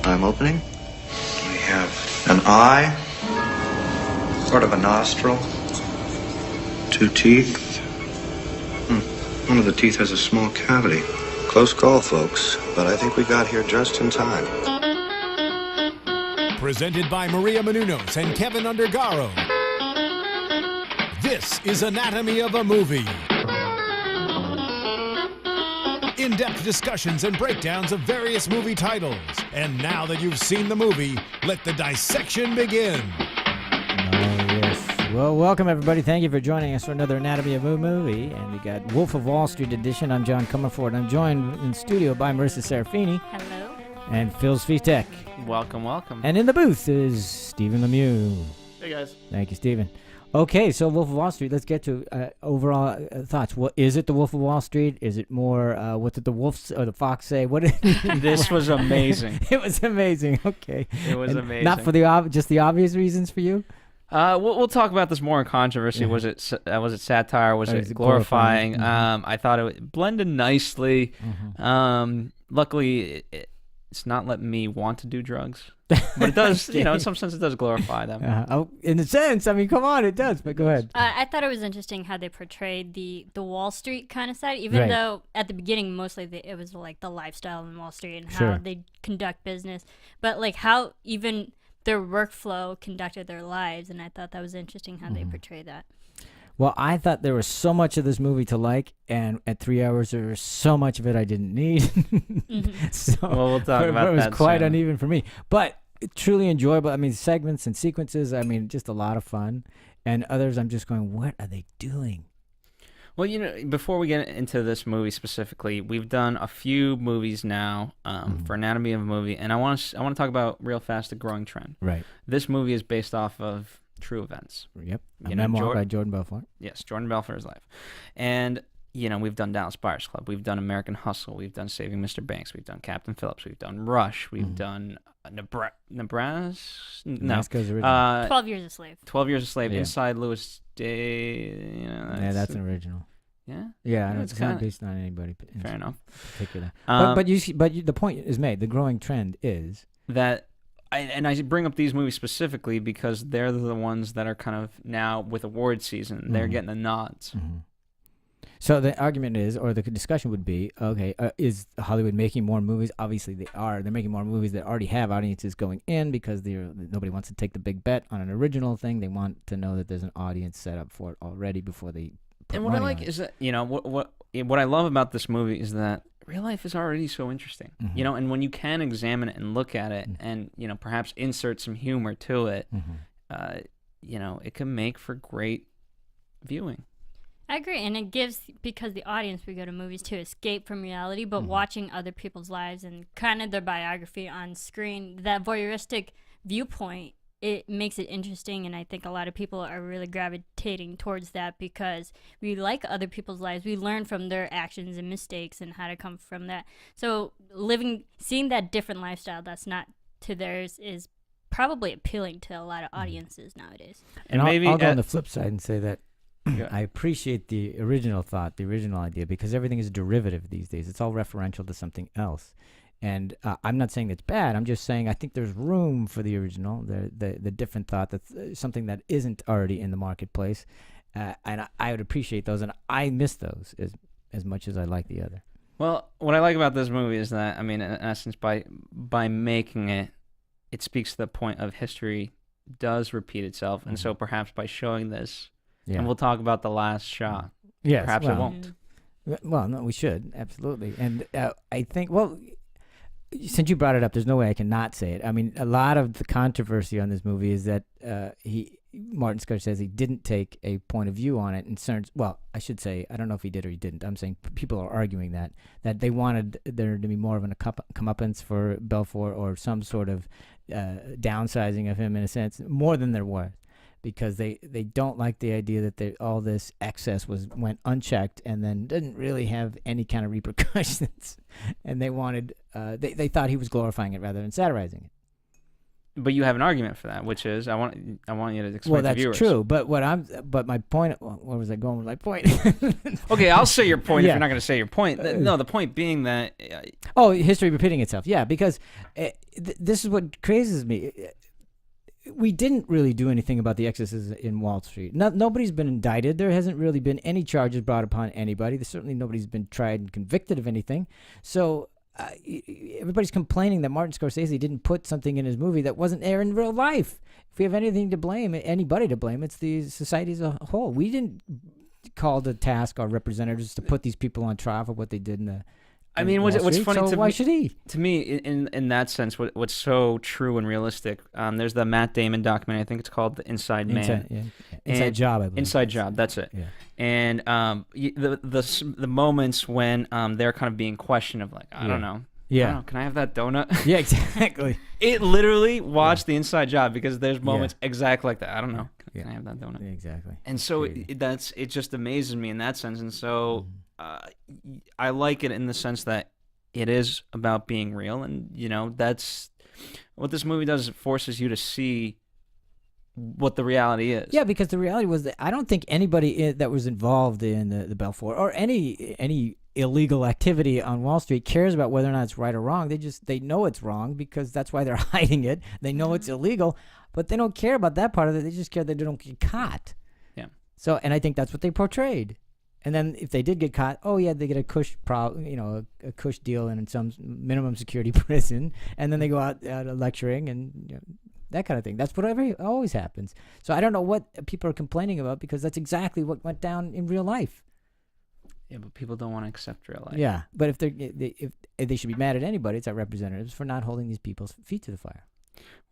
I'm opening. We have an eye, sort of a nostril, 2 teeth. One of the teeth has a small cavity. Close call, folks, but I think we got here just in time. Presented by Maria Menounos and Kevin Undergaro. This is Anatomy of a Movie. In-depth discussions and breakdowns of various movie titles. And now that you've seen the movie, let the dissection begin. Yes. Well, welcome everybody. Thank you for joining us for another Anatomy of a Movie. And we got Wolf of Wall Street edition. I'm John Comerford. I'm joined in studio by Marissa Serafini. Hello. And Phil Svitek. Welcome, welcome. And in the booth is Stephen Lemieux. Hey, guys. Thank you, Stephen. Okay, so Wolf of Wall Street, let's get to overall thoughts. What is it, the Wolf of Wall Street? Is it more, what did the wolf or the fox say? What? This was amazing. It was amazing, okay. It was amazing. Not for just the obvious reasons for you? We'll talk about this more in controversy. Yeah. Was it satire? Was it glorifying? glorifying? I thought it blended nicely. Mm-hmm. Luckily, it's not letting me want to do drugs. But it does, in some sense, it does glorify them. In a sense, I mean, come on, it does, but go ahead. I thought it was interesting how they portrayed the Wall Street kind of side, even Right. though at the beginning mostly it was like the lifestyle in Wall Street and Sure. how they conduct business, but like how even their workflow conducted their lives, and I thought that was interesting how they portrayed that. Well, I thought there was so much of this movie to like, and at 3 hours, there was so much of it I didn't need. So Well, we'll talk about it was that quite soon. uneven for me, but truly enjoyable. I mean, segments and sequences, I mean, just a lot of fun. And others, I'm just going, what are they doing? Well, before we get into this movie specifically, we've done a few movies now for Anatomy of a Movie, and I want to talk about real fast the growing trend. Right. This movie is based off of true events. Yep. A You know, memoir by Jordan Belfort. Yes, Jordan Belfort's life. And, we've done Dallas Buyers Club. We've done American Hustle. We've done Saving Mr. Banks. We've done Captain Phillips. We've done Rush. We've done Nebraska? No. Nebraska's original. 12 Years a Slave. 12 Years a Slave. Yeah. Inside Louis Day. Yeah, that's an original. Yeah? Yeah, I know it's it's not kinda- based on anybody in Fair enough. particular. Um, But the point is made. The growing trend is That... I bring up these movies specifically because they're the ones that are kind of now with award season. They're getting the nods. So the argument is, or the discussion would be, okay, is Hollywood making more movies? Obviously they are. They're making more movies that already have audiences going in because nobody wants to take the big bet on an original thing. They want to know that there's an audience set up for it already before they put And what I money like on it. is that, what I love about this movie is that real life is already so interesting, and when you can examine it and look at it and, perhaps insert some humor to it, it can make for great viewing. I agree, and it gives, because the audience we go to movies to escape from reality, but watching other people's lives and kind of their biography on screen, that voyeuristic viewpoint, it makes it interesting, and I think a lot of people are really gravitating towards that because we like other people's lives. We learn from their actions and mistakes and how to come from that. So seeing that different lifestyle that's not to theirs is probably appealing to a lot of audiences nowadays. And maybe I'll go on the flip side and say that Yeah. I appreciate the original thought, the original idea, because everything is derivative these days. It's all referential to something else. And I'm not saying it's bad. I'm just saying I think there's room for the original, the different thought, that's something that isn't already in the marketplace. And I would appreciate those, and I miss those as much as I like the other. Well, what I like about this movie is that, in essence, by making it, it speaks to the point of history does repeat itself. And so perhaps by showing this, Yeah. and we'll talk about The Last Shot, Yes, perhaps well, it won't. Well, no, we should, absolutely. And I think, since you brought it up, there's no way I can not say it. I mean, a lot of the controversy on this movie is that Martin Scorsese didn't take a point of view on it. I should say, I don't know if he did or he didn't. I'm saying people are arguing that they wanted there to be more of a comeuppance for Belfort or some sort of downsizing of him in a sense, more than there was. Because they don't like the idea that all this excess went unchecked and then didn't really have any kind of repercussions, and they wanted they thought he was glorifying it rather than satirizing it. but you have an argument for that, which is I want you to explain Well, to that's viewers. true. But my point. Where was I going with my point? Okay, I'll say your point if Yeah. you're not going to say your point. No, the point being that Oh, history repeating itself. Yeah, because this is what crazes me. We didn't really do anything about the excesses in Wall Street. Nobody's been indicted. There hasn't really been any charges brought upon anybody. There's certainly nobody's been tried and convicted of anything. So everybody's complaining that Martin Scorsese didn't put something in his movie that wasn't there in real life. If we have anything to blame, anybody to blame, it's the society as a whole. We didn't call to task our representatives to put these people on trial for what they did in the. I mean, Wall what's Street, funny so to why me, should he? to me in that sense, what's so true and realistic. There's the Matt Damon documentary. I think it's called The Inside Man. Inside And- Job, I believe. Inside Job. That's it. Yeah. And the moments when they're kind of being questioned of like I don't know. I don't know, can I have that donut? Yeah, exactly. It literally watched The Inside Job because there's moments exactly like that. I don't know. Can I have that donut? Exactly. And so Crazy. it just amazes me in that sense. And so I like it in the sense that it is about being real, and that's what this movie does. It forces you to see what the reality is. Yeah, because the reality was that I don't think anybody that was involved in the Belfour or any illegal activity on Wall Street cares about whether or not it's right or wrong. They know it's wrong because that's why they're hiding it. They know it's illegal, but they don't care about that part of it. They just care that they don't get caught. Yeah. So, and I think that's what they portrayed. And then if they did get caught, oh yeah, they get a cush a cush deal in some minimum security prison, and then they go out lecturing and that kind of thing. That's what always happens. So I don't know what people are complaining about because that's exactly what went down in real life. Yeah, but people don't want to accept real life. Yeah, but if they should be mad at anybody, it's our representatives for not holding these people's feet to the fire.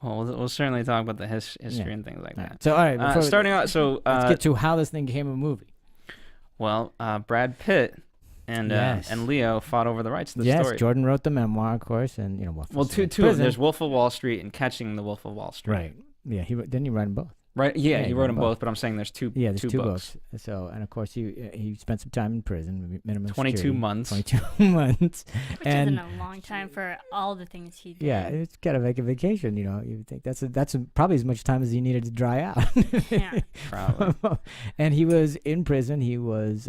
Well, we'll certainly talk about the history Yeah. and things like All that. right. So all right, Starting out, so let's get to how this thing became a movie. well, Brad Pitt and Yes. and Leo fought over the rights to the Yes, story. Jordan wrote the memoir, of course, and Well, two. prison. There's Wolf of Wall Street and Catching the Wolf of Wall Street. Right. Yeah, didn't he write them both? Right. Yeah, he wrote them both. both, but I'm saying there's two. Yeah, there's two books. So, and of course, he spent some time in prison, minimum 22 security, months. 22 months. Which and isn't a long time for all the things he did. yeah, it's gotta make a vacation. You would think that's probably as much time as he needed to dry out. Yeah. Probably. And he was in prison. He was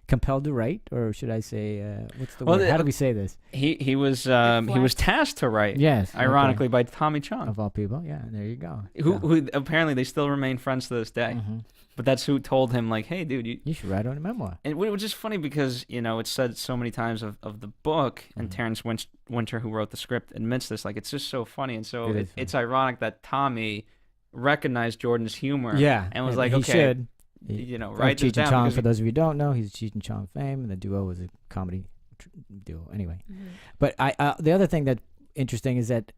compelled to write, or should I say, what's the word? How do we say this? He was tasked to write. Yes. Ironically, by Tommy Chong, of all people. Yeah, there you go. who apparently they still remain friends to this day. Mhm. But that's who told him, like, hey, dude, You should write on a memoir. and which is funny because it's said so many times of the book, and Mm-hmm. Terrence Winter, who wrote the script, admits this. Like, it's just so funny, and so It is it's ironic that Tommy recognized Jordan's humor. Yeah, and was like, he okay, should. write this Cheech and down. Chong, because for those of you who don't know, he's Cheech and Chong fame, and the duo was a comedy duo. Anyway, Mhm. but the other thing that's interesting is that,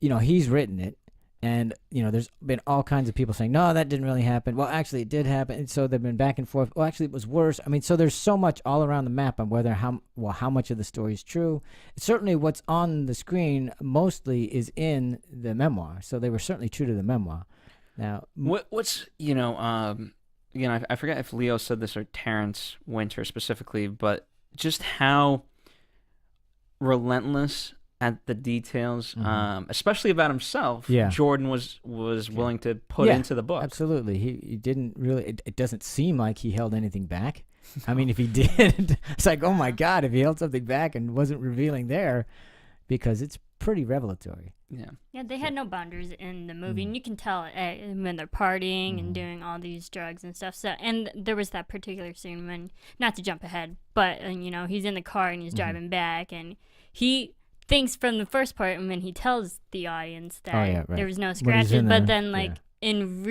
he's written it, and there's been all kinds of people saying, no, that didn't really happen. Well, actually, it did happen, and so they've been back and forth. Well, actually, it was worse. I mean, so there's so much all around the map on how much of the story is true. Certainly, what's on the screen mostly is in the memoir, so they were certainly true to the memoir. Now, what's again, I forget if Leo said this or Terrence Winter specifically, but just how relentless at the details, especially about himself, Yeah. Jordan was willing to put Yeah, into the book. absolutely. He didn't really. It doesn't seem like he held anything back. I mean, if he did, it's like, oh my God, if he held something back and wasn't revealing there, because it's pretty revelatory. Yeah. Yeah, they had no boundaries in the Mm. movie, and you can tell when they're partying and doing all these drugs and stuff. So, and there was that particular scene when, not to jump ahead, but he's in the car and he's driving back, and he thinks from the first part, and when he tells the audience that right. there was no When he's scratches, in but there, then in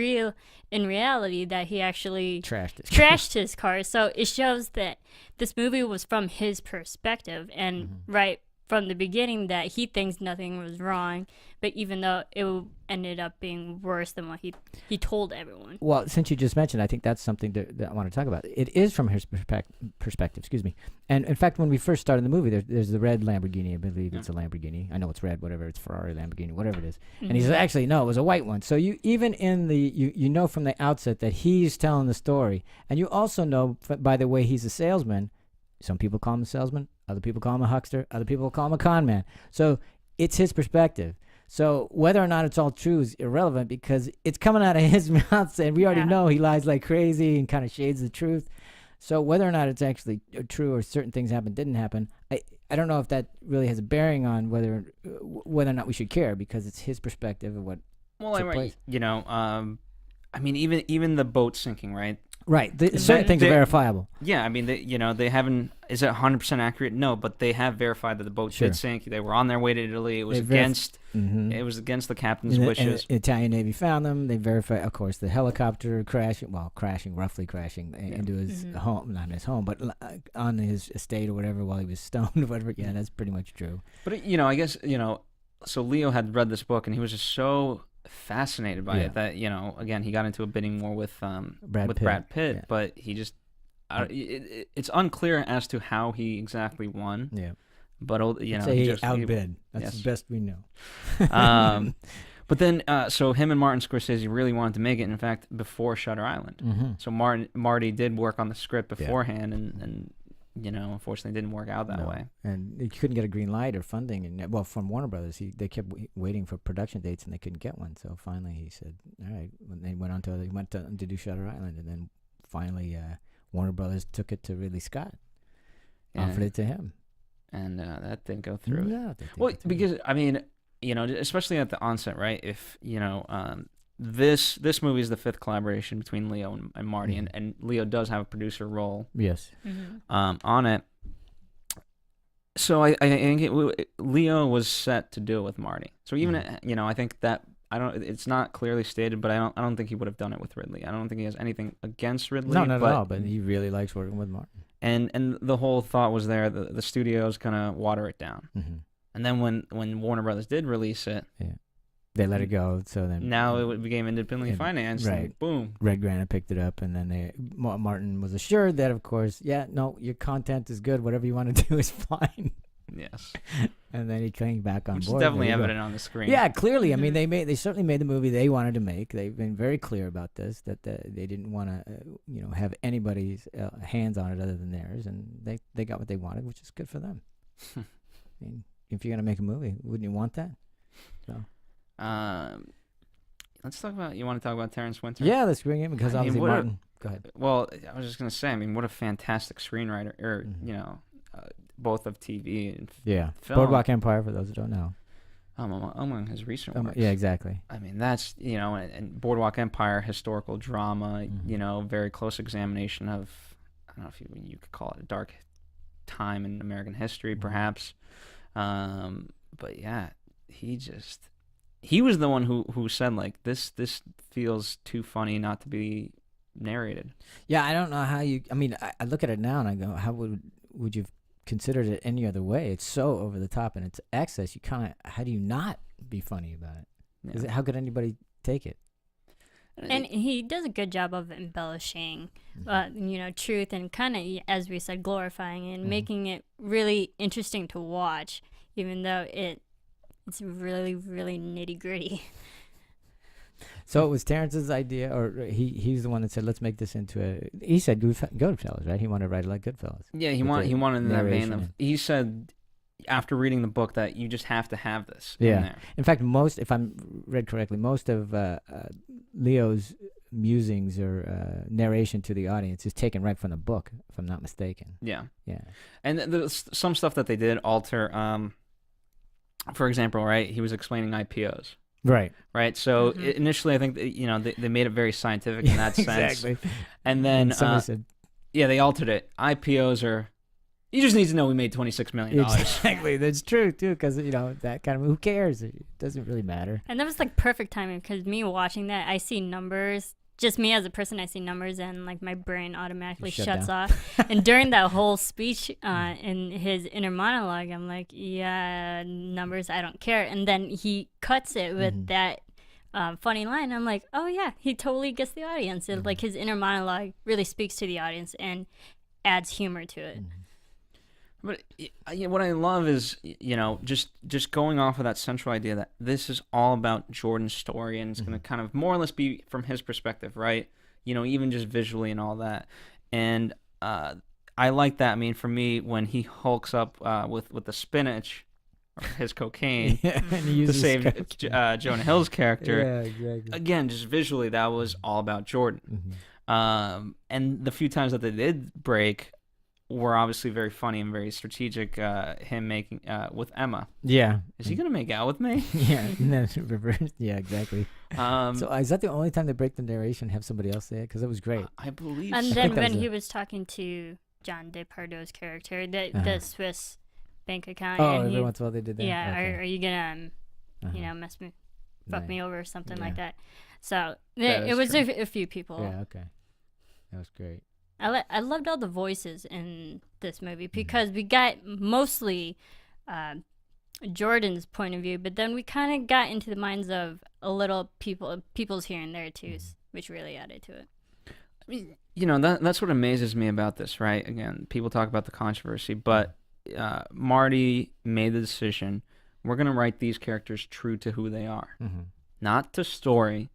reality that he actually Trashed it. trashed his car. So it shows that this movie was from his perspective, and right from the beginning that he thinks nothing was wrong, but even though it ended up being worse than what he told everyone. Well, since you just mentioned, I think that's something that I want to talk about. It is from his perspective, excuse me. And in fact, when we first started the movie, there's the red Lamborghini. I believe it's a Lamborghini. I know it's red, whatever. It's Ferrari, Lamborghini, whatever it is. And he says, actually, no, it was a white one. So you even in you know from the outset that he's telling the story. And you also know by the way he's a salesman. Some people call him a salesman. Other people call him a huckster. Other people call him a con man. So it's his perspective. So whether or not it's all true is irrelevant because it's coming out of his mouth, and we already Yeah. know he lies like crazy and kind of shades the truth. So whether or not it's actually true or certain things happened, didn't happen, I don't know if that really has a bearing on whether or not we should care because it's his perspective of what Well, took place. you know, I mean, even the boat sinking, right? Right. Certain things are they- verifiable. Yeah, I mean, they haven't. Is it 100% accurate? No, but they have verified that the boat Sure. did sink. They were on their way to Italy. It was They against. Mhm. It was against the captain's And wishes. the Italian Navy found them. They verified, of course, the helicopter roughly crashing into his home, not his home, but on his estate or whatever while he was stoned or whatever. Yeah, that's pretty much true. But I guess so Leo had read this book and he was just so fascinated by it that again he got into a bidding war with Brad Pitt, yeah. but he just it's unclear as to how he exactly won. Yeah. But Say he just outbid. That's yes. the best we know. But then so him and Martin Scorsese really wanted to make it. In fact, before Shutter Island. Mm-hmm. So Marty did work on the script beforehand, and unfortunately, it didn't work out that way. And he couldn't get a green light or funding, and from Warner Brothers, they kept waiting for production dates, and they couldn't get one. So finally, he said, "All right." When they went to do Shutter Island, and then finally, Warner Brothers took it to Ridley Scott, offered it to him, and that didn't go through. No, Well, because I mean, especially at the onset, right? If this movie is the fifth collaboration between Leo and Marty, and Leo does have a producer role. Yes. On it. So I think Leo was set to do it with Marty. So even I think that it's not clearly stated, but I don't think he would have done it with Ridley. I don't think he has anything against Ridley. No, not at all. But he really likes working with Martin. And the whole thought was there. The studio's gonna water it down. Mm-hmm. And then when Warner Brothers did release it, they let it go. So then now it became independently financed. Right. And boom. Red Granite picked it up, and then Martin was assured that, of course, your content is good. Whatever you want to do is fine. Yes. And then he came back on Which board. is definitely There you go. evident on the screen. Yeah, clearly. I mean, they certainly made the movie they wanted to make. They've been very clear about this, that they didn't want to, have anybody's hands on it other than theirs, and they got what they wanted, which is good for them. I mean, if you're gonna make a movie, wouldn't you want that? So. Let's talk about. You want to talk about Terrence Winter? Yeah, let's bring him because I mean, obviously what a- Martin. Go ahead. Well, I was just gonna say. I mean, what a fantastic screenwriter, or both of TV and Yeah, film. Boardwalk Empire. For those who don't know. Among his recent works. Yeah, exactly. I mean, that's and Boardwalk Empire, historical drama. Very close examination of. I don't know if you could call it a dark time in American history, perhaps. But yeah, he was the one who said like this feels too funny not to be narrated. Yeah, I don't know how you. I mean, I look at it now and I go, how would you have considered it any other way? It's so over the top and it's excess. You kind of, how do you not be funny about it? Yeah. How could anybody take it? And he does a good job of embellishing, truth and kind of, as we said, glorifying and making it really interesting to watch, even though it's really, really nitty gritty. So it was Terrence's idea, or he's the one that said, let's make this into a. He said Goodfellas, right? He wanted to write it like Goodfellas. Yeah, he With the wanted in that vein narration of. and- He said after reading the book that you just have to have this Yeah. in there. In fact, if I'm read correctly, most of Leo's musings or narration to the audience is taken right from the book, if I'm not mistaken. Yeah. Yeah. And there's some stuff that they did alter. For example, right? He was explaining IPOs. Right. Right. So initially, I think they made it very scientific in that sense. Exactly. And then somebody said, they altered it. IPOs are. You just need to know we made $26 million. exactly. That's true too, because that kind of, who cares? It doesn't really matter. And that was like perfect timing because me watching that, I see numbers. Just me as a person, I see numbers and like my brain automatically You shut shuts down. off. And during that whole speech in his inner monologue, I'm like, yeah, numbers, I don't care. And then he cuts it with that funny line. I'm like, oh yeah, he totally gets the audience. It, like his inner monologue really speaks to the audience and adds humor to it. But what I love is, just going off of that central idea that this is all about Jordan's story and it's going to kind of more or less be from his perspective, right? Even just visually and all that. And I like that. I mean, for me, when he hulks up with the spinach or his cocaine and he to uses save cocaine. Jonah Hill's character. Yeah, exactly. Again, just visually, that was all about Jordan. And the few times that they did break were obviously very funny and very strategic. Him making with Emma. Yeah. Is he gonna make out with me? Yeah, and then reverse. Yeah, exactly. Um, So is that the only time they break the narration? Have somebody else say it? Because it was great. I believe. And so. then think that when was he it. was talking to John DePardo's character, the Uh-huh. Swiss bank account, Oh, and every he, once in a while they did that. yeah, Okay. are you gonna, Uh-huh. fuck Nice. me over or something Yeah. like that? So That it is was true. a few people. Yeah. Okay. That was great. I loved all the voices in this movie Mm-hmm. because we got mostly Jordan's point of view, but then we kind of got into the minds of a little people's here and there too, Mm-hmm. which really added to it. I mean, that's what amazes me about this, right? Again, people talk about the controversy, but Marty made the decision. We're gonna write these characters true to who they are, not to story.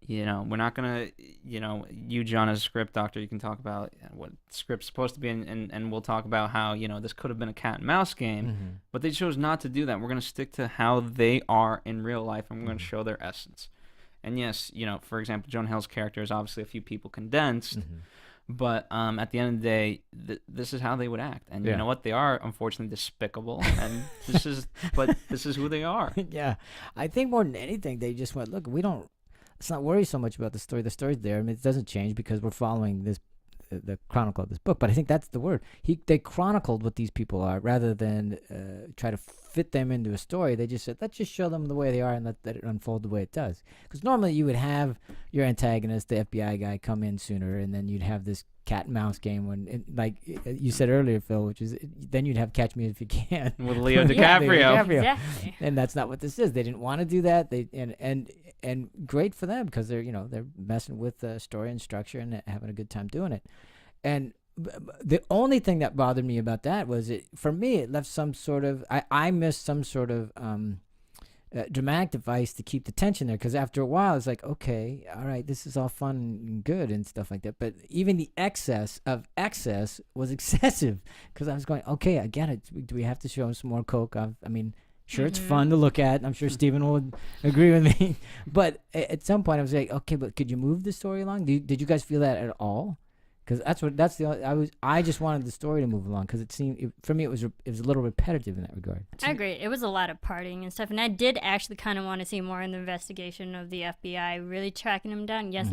We're not gonna, you, John, as a script doctor, you can talk about what the script's supposed to be, and we'll talk about how, this could have been a cat and mouse game, but they chose not to do that. We're gonna stick to how they are in real life, and we're gonna show their essence. And yes, for example, Jonah Hill's character is obviously a few people condensed, but at the end of the day, this is how they would act. And you Yeah. know what? They are unfortunately despicable, and this is who they are. Yeah. I think more than anything, they just went, look, let's not worry so much about the story. The story's there. I mean, it doesn't change because we're following the chronicle of this book. But I think that's the word. They chronicled what these people are rather than try to fit them into a story. They just said, let's just show them the way they are and let it unfold the way it does. Because normally you would have your antagonist, the FBI guy, come in sooner, and then you'd have this cat and mouse game like you said earlier, Phil, which is then you'd have Catch Me If You Can With Leo Yeah, DiCaprio. Exactly. and that's not what this is. They didn't want to do that. And great for them because they're messing with story and structure and having a good time doing it. And the only thing that bothered me about that was for me it left some sort of I missed some sort of dramatic device to keep the tension there, because after a while it's like, okay, all right, this is all fun and good and stuff like that, but even the excess was excessive, because I was going, okay, I get it. Do we have to show some more coke? I mean, sure, it's fun to look at. I'm sure Stephen would agree with me, but at some point I was like, okay, but could you move the story along? Did you guys feel that at all? Because I just wanted the story to move along, because for me it was a little repetitive in that regard. I agree. It was a lot of partying and stuff, and I did actually kind of want to see more in the investigation of the FBI, really tracking him down. Yes,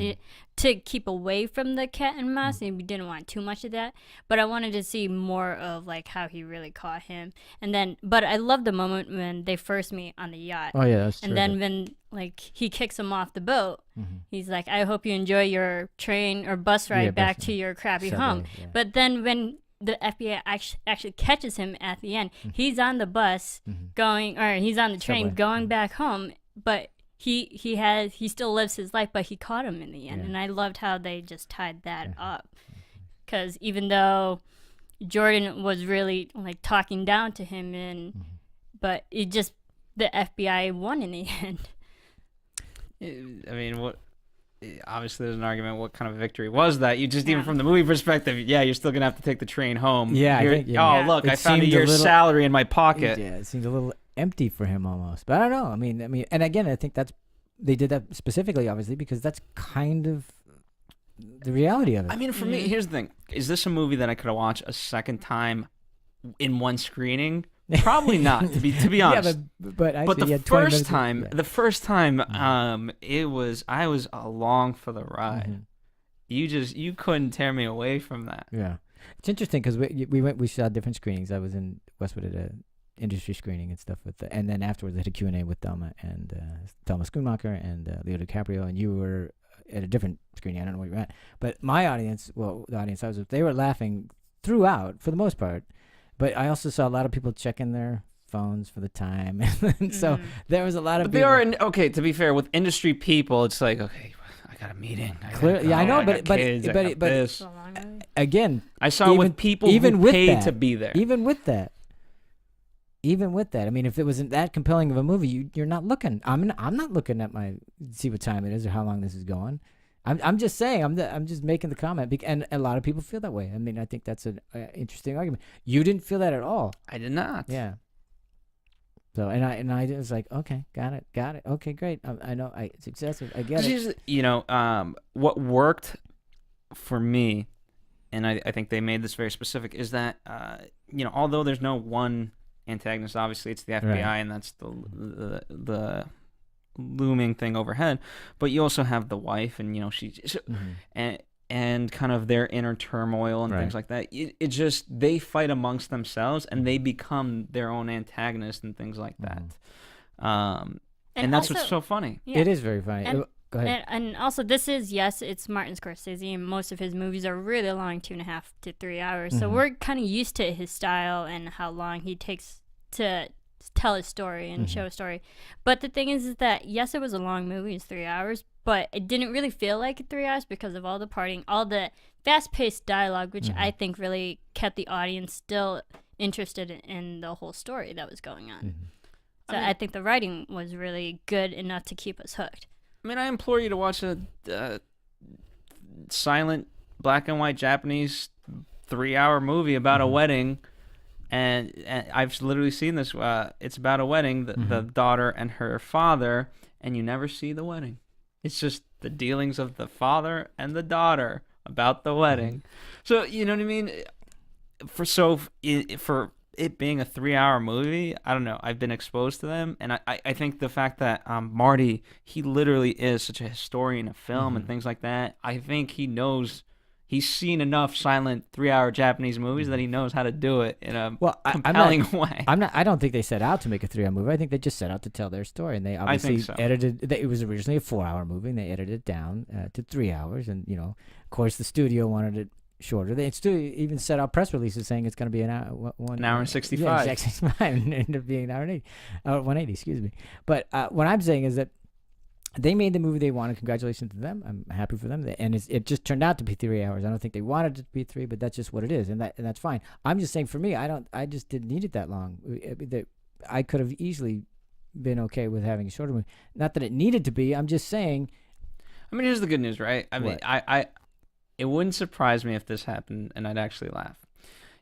to keep away from the cat and mouse, and we didn't want too much of that, but I wanted to see more of like how he really caught him. And then, but I love the moment when they first meet on the yacht. Oh yeah, that's true. And then when he kicks him off the boat, he's like, I hope you enjoy your train or bus ride back to your crappy Subway, home. yeah. But then when the FBI actually catches him at the end, he's on the bus he's on the train Subway. going back home, but he still lives his life, but he caught him in the end. Yeah. And I loved how they just tied that up. Because even though Jordan was really like talking down to him, but the FBI won in the end. I mean, obviously there's an argument what kind of victory was that. You just, even from the movie perspective, you're still gonna have to take the train home. Yeah, I think, yeah. Oh, look, It I found a seemed a year's little- salary in my pocket. Yeah, it seems a little empty for him almost. But I don't know. I mean, and again, I think they did that specifically, obviously, because that's kind of the reality of it. I mean, for me, here's the thing: is this a movie that I could watch a second time in one screening? Probably not. To be honest. but But actually, the first time, I was along for the ride. You couldn't tear me away from that. Yeah, it's interesting because we saw different screenings. I was in Westwood at a industry screening and stuff and then afterwards I had a Q&A with Thelma Schoonmaker and Leo DiCaprio, and you were at a different screening. I don't know where you were at, but my audience, the audience I was with, they were laughing throughout for the most part. But I also saw a lot of people checking their phones for the time, and so there was a lot of. But they are okay. To be fair, with industry people, it's like, okay, I got a meeting. Clearly, I know, but this. Again, I saw it with people even who with paid that, to be there. Even with that, I mean, if it wasn't that compelling of a movie, you're not looking. I'm not looking at see what time it is or how long this is going. I'm just saying. I'm just making the comment, and a lot of people feel that way. I mean, I think that's an interesting argument. You didn't feel that at all. I did not. Yeah. So and I was like, okay, got it. Okay, great. I know it's excessive. I get it. Here's, what worked for me, and I think they made this very specific, is that although there's no one antagonist, obviously it's the FBI, Right. and that's the looming thing overhead, but you also have the wife, and and kind of their inner turmoil and Right. things like that. It just, they fight amongst themselves, and they become their own antagonist and things like that. And that's what's also- so funny. Yeah. It is very funny. And- Go ahead. And also, this is, yes, it's Martin Scorsese, and most of his movies are really long, 2.5 to 3 hours. So Mhm. we're kind of used to his style and how long he takes to tell his story and show a story. But the thing is that, yes, it was a long movie, it's 3 hours, but it didn't really feel like 3 hours because of all the partying, all the fast-paced dialogue, which I think really kept the audience still interested in the whole story that was going on. So I think the writing was really good enough to keep us hooked. I mean, I implore you to watch a silent, black and white Japanese 3-hour movie about a wedding. And I've literally seen this. It's about a wedding, the daughter and her father, and you never see the wedding. It's just the dealings of the father and the daughter about the wedding. So, you know what I mean? For it being a 3-hour movie, I don't know. I've been exposed to them, and I think the fact that Marty, he literally is such a historian of film and things like that. I think he knows. He's seen enough silent 3-hour Japanese movies that he knows how to do it in a compelling way. I don't think they set out to make a 3-hour movie. I think they just set out to tell their story, and they obviously so. edited. It was originally a 4-hour movie, and they edited it down to 3 hours. And of course, the studio wanted it shorter. They even set out press releases saying it's going to be an hour, an hour and 65. Yeah, exactly, 65, and it ended up being an hour and 80, 180. Excuse me. But what I'm saying is that they made the movie they wanted. Congratulations to them. I'm happy for them. And it just turned out to be 3 hours. I don't think they wanted it to be 3, but that's just what it is, and that's fine. I'm just saying, for me, I just didn't need it that long. I could have easily been okay with having a shorter movie. Not that it needed to be. I'm just saying. I mean, here's the good news, right? I mean, What? it wouldn't surprise me if this happened, and I'd actually laugh.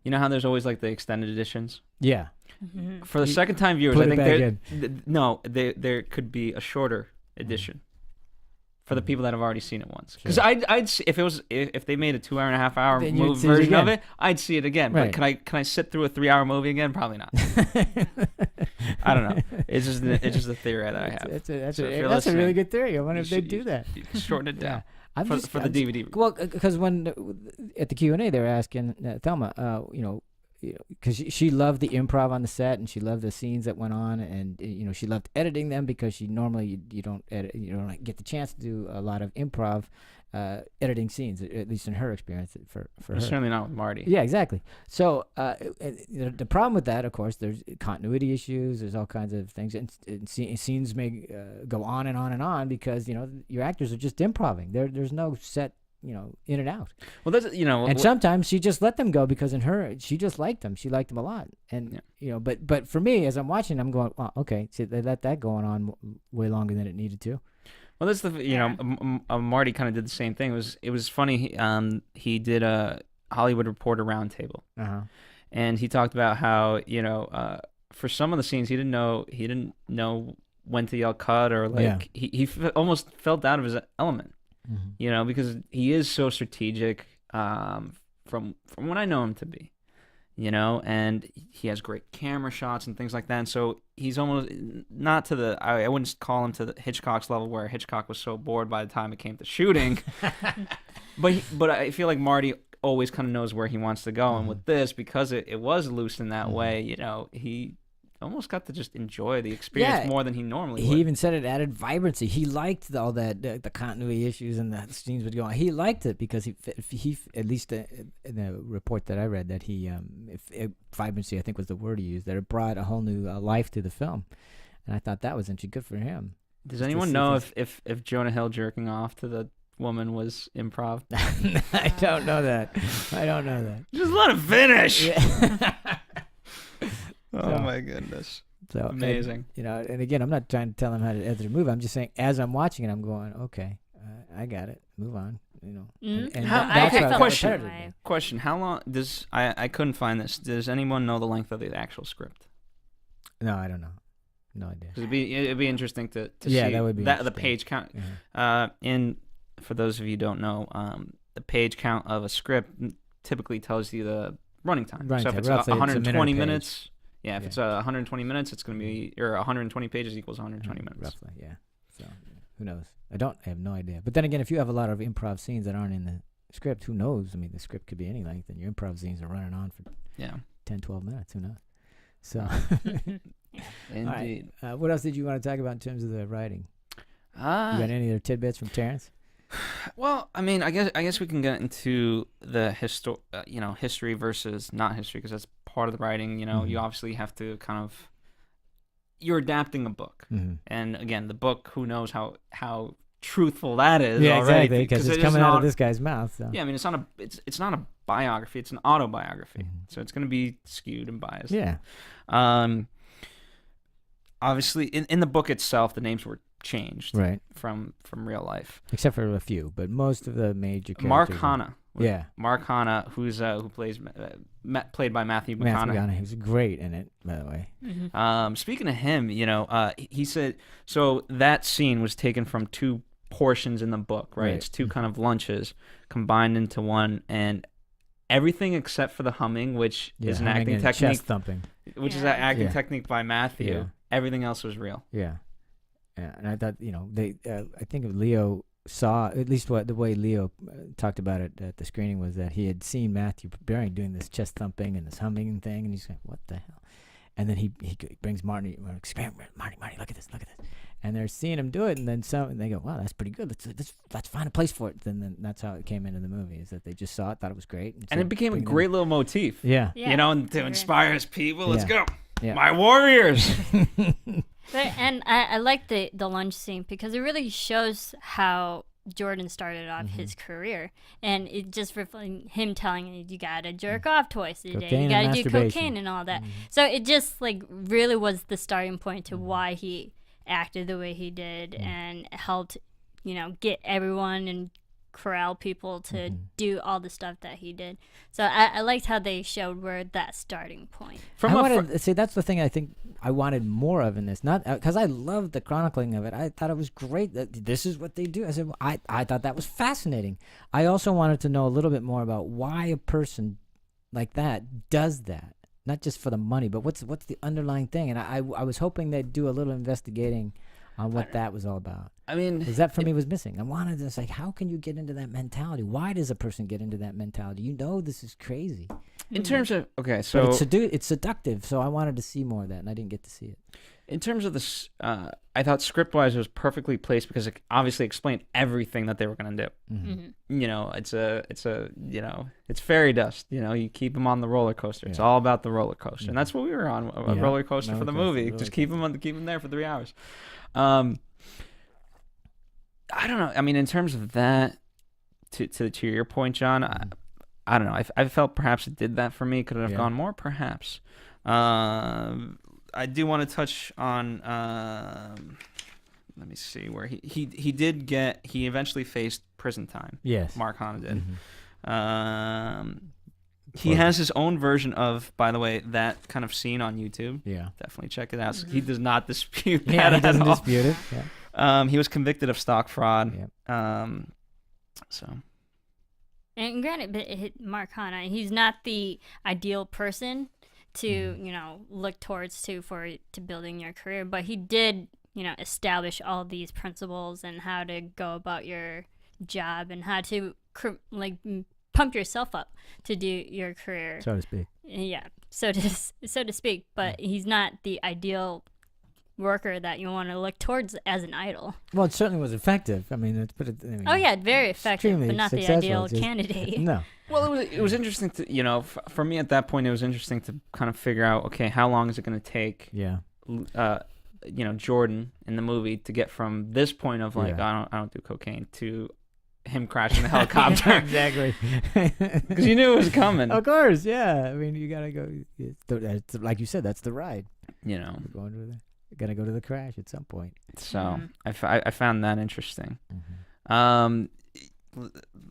You know how there's always like the extended editions? Yeah. For the second time viewers, put I it think back there could be a shorter edition for the people that have already seen it once. Sure. Because I'd see, if they made a 2.5 Then you'd movie see it version of again. it, I'd see it again. Right. But can I sit through a 3-hour movie again? Probably not. I don't know. It's just a theory that I have. That's So if a you're that's a really listening, good theory. I wonder you if they should- do that. you shorten it down. I'm for just- the I'm just- DVD. Well, because when at the Q&A they were asking Thelma, because she loved the improv on the set, and she loved the scenes that went on, and she loved editing them, because she normally you don't edit, you don't get the chance to do a lot of improv editing scenes, at least in her experience for her. Certainly not with Marty. Yeah, exactly. So the problem with that, of course, there's continuity issues. There's all kinds of things, and scenes may go on and on and on because your actors are just improving. There's no set, in and out. Well, that's And sometimes she just let them go because she just liked them. She liked them a lot, and but for me, as I'm watching, I'm going, well, okay, so they let that go on way longer than it needed to. Well, that's Marty kind of did the same thing. It was funny. He did a Hollywood Reporter roundtable, and he talked about how for some of the scenes he didn't know when to yell cut, or he almost felt out of his element, because he is so strategic from what I know him to be. And he has great camera shots and things like that. And so he's almost not to I wouldn't call him to the Hitchcock's level, where Hitchcock was so bored by the time it came to shooting. but I feel like Marty always kind of knows where he wants to go. And with this, because it was loose in that way, he almost got to just enjoy the experience more than he normally would. He even said it added vibrancy. He liked all that, the continuity issues and the scenes would go on. He liked it because he at least in the report that I read, that vibrancy, I think was the word he used, that it brought a whole new life to the film. And I thought that was interesting. Good for him. Does anyone know if Jonah Hill jerking off to the woman was improv? I don't know that. Just let him finish. Yeah. Oh my goodness. So amazing. And again, I'm not trying to tell him how to edit a movie. I'm just saying, as I'm watching it, I'm going, okay, I got it. Move on. And that's what I was repetitive with. Question: how long does I couldn't find this? Does anyone know the length of the actual script? No, I don't know. No idea. 'Cause it'd be interesting to Yeah, see that would be the interesting. page count. Yeah. In for those of you who don't know, the page count of a script typically tells you the running time. Running So if time, it's roughly, it's a 120 minute a page. minutes, if it's 120 minutes, it's going to be, or 120 pages equals 120 minutes. Roughly, yeah. So who knows? I have no idea. But then again, if you have a lot of improv scenes that aren't in the script, who knows? I mean, the script could be any length, and your improv scenes are running on for Yeah, 10, 12 minutes. Who knows? So, indeed. all right. What else did you want to talk about in terms of the writing? You Ah, got any other tidbits from Terrence? well, I mean, I guess we can get into the history versus not history, because that's part of the writing. You know, you Mhm. obviously have to kind of, you're adapting a book, Mm-hmm. and again, the book, who knows how truthful that is Yeah, already, exactly. Because it's it is coming out not- of this guy's mouth. So. Yeah, I mean, it's not a biography; it's an autobiography, Mhm. so it's going to be skewed and biased. Yeah. Obviously, in the book itself, the names were changed Right. from real life. Except for a few, but most of the major characters. Mark are- Hanna. Yeah. Mark Hanna, who plays played by Matthew Matthew McConaughey. McConaughey. He was great in it, by the way. Speaking of him, he said, so that scene was taken from two portions in the book, right? Right. It's two kind of lunches combined into one, and everything except for the humming, which Yeah, is an humming acting and technique, chest thumping. which is Yeah. an acting Yeah. technique by Matthew. Yeah. Everything else was real. Yeah. Yeah, and I thought, they, I think Leo saw, at least the way Leo talked about it at the screening was that he had seen Matthew Barry doing this chest thumping and this humming thing, and he's like, what the hell? And then he brings Marty, Marty, look at this. And they're seeing him do it, and then and they go, wow, that's pretty good. Let's find a place for it. Then that's how it came into the movie, is that they just saw it, thought it was great. And said, it became a "Bring them." great little motif. Yeah. Yeah. And to Right. inspire his people. Let's Yeah. go. Yeah. My warriors. And I like the lunch scene because it really shows how Jordan started off Mm-hmm. his career, and it just reflecting him telling you gotta jerk off twice a day, Cocaine you and gotta do masturbation. cocaine and all that. So it just like really was the starting point Mm-hmm. to why he acted the way he did and helped, get everyone and corral people to Mm-hmm. do all the stuff that he did. So I liked how they showed where that starting point. See, that's the thing I think I wanted more of in this. Not because I loved the chronicling of it. I thought it was great that this is what they do. I said, well, I thought that was fascinating. I also wanted to know a little bit more about why a person like that does that. Not just for the money, but what's the underlying thing. And I was hoping they'd do a little investigating on what that was all about. I mean, Because that for me was missing. I wanted to say, how can you get into that mentality? Why does a person get into that mentality? This is crazy. in terms of, okay, But so it's seductive, so I wanted to see more of that, and I didn't get to see it. in terms of this, I thought script-wise it was perfectly placed because it obviously explained everything that they were going to do. Mm-hmm. It's fairy dust. You keep them on the roller coaster. It's Yeah. all about the roller coaster, and that's what we were on, a Yeah. roller coaster for the Roller coaster, movie. roller Just keep them there for 3 hours. I don't know. I mean, in terms of that, to your point, John, I don't know. I felt perhaps it did that for me. Could it have Yeah. gone more? Perhaps. I do want to touch on. Let me see where he eventually faced prison time. Yes. Mark Hanna did. Mhm. He has his own version of, by the way, that kind of scene on YouTube. Yeah. Definitely check it out. So he does not dispute that Yeah, he at doesn't all. dispute it. Yeah. He was convicted of stock fraud. Yep. So And granted, Mark Hanna, he's not the ideal person to, look towards to building your career, but he did, establish all these principles and how to go about your job and how to pump yourself up to do your career. So to speak. Yeah, so to speak. But he's not the ideal worker that you want to look towards as an idol. Well, it certainly was effective. I mean, Oh yeah, very effective, extremely but not the successful. ideal It's just- candidate. No. Well, it was interesting to, for me at that point, it was interesting to kind of figure out, okay, how long is it going to take, Yeah. Jordan in the movie to get from this point of like, Yeah. I don't do cocaine to him crashing the helicopter. Exactly. Because you knew it was coming. Of course, yeah. I mean, you gotta go. Like you said, that's the ride. You know, We're going to gotta go to the crash at some point. so I found that interesting. Mm-hmm.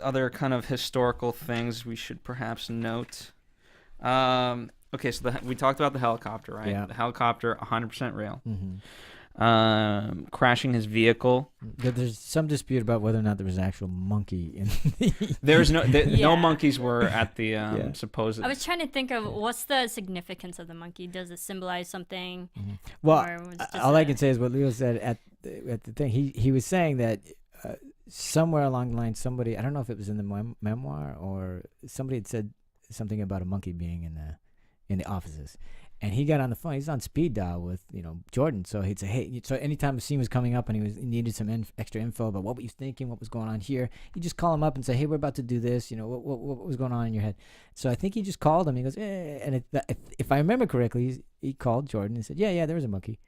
Other kind of historical things we should perhaps note. Okay, so we talked about the helicopter, right? Yeah. The helicopter, 100% real. Mm-hmm. Crashing his vehicle. There's some dispute about whether or not there was an actual monkey in the. There's no no Yeah. monkeys were at the supposed. I was trying to think of what's the significance of the monkey. Does it symbolize something? Well, Or was it just all I a- can say is what Leo said at the thing. He was saying that somewhere along the line, somebody, I don't know if it was in the memoir or somebody had said something about a monkey being in the offices. And he got on the phone. He's on speed dial with Jordan. So he'd say, "Hey." So anytime a scene was coming up and he needed some extra info about what were you thinking, what was going on here, he'd just call him up and say, "Hey, we're about to do this. What was going on in your head?" So I think he just called him. He goes, "Eh," and if I remember correctly, he called Jordan and said, "Yeah, there was a monkey."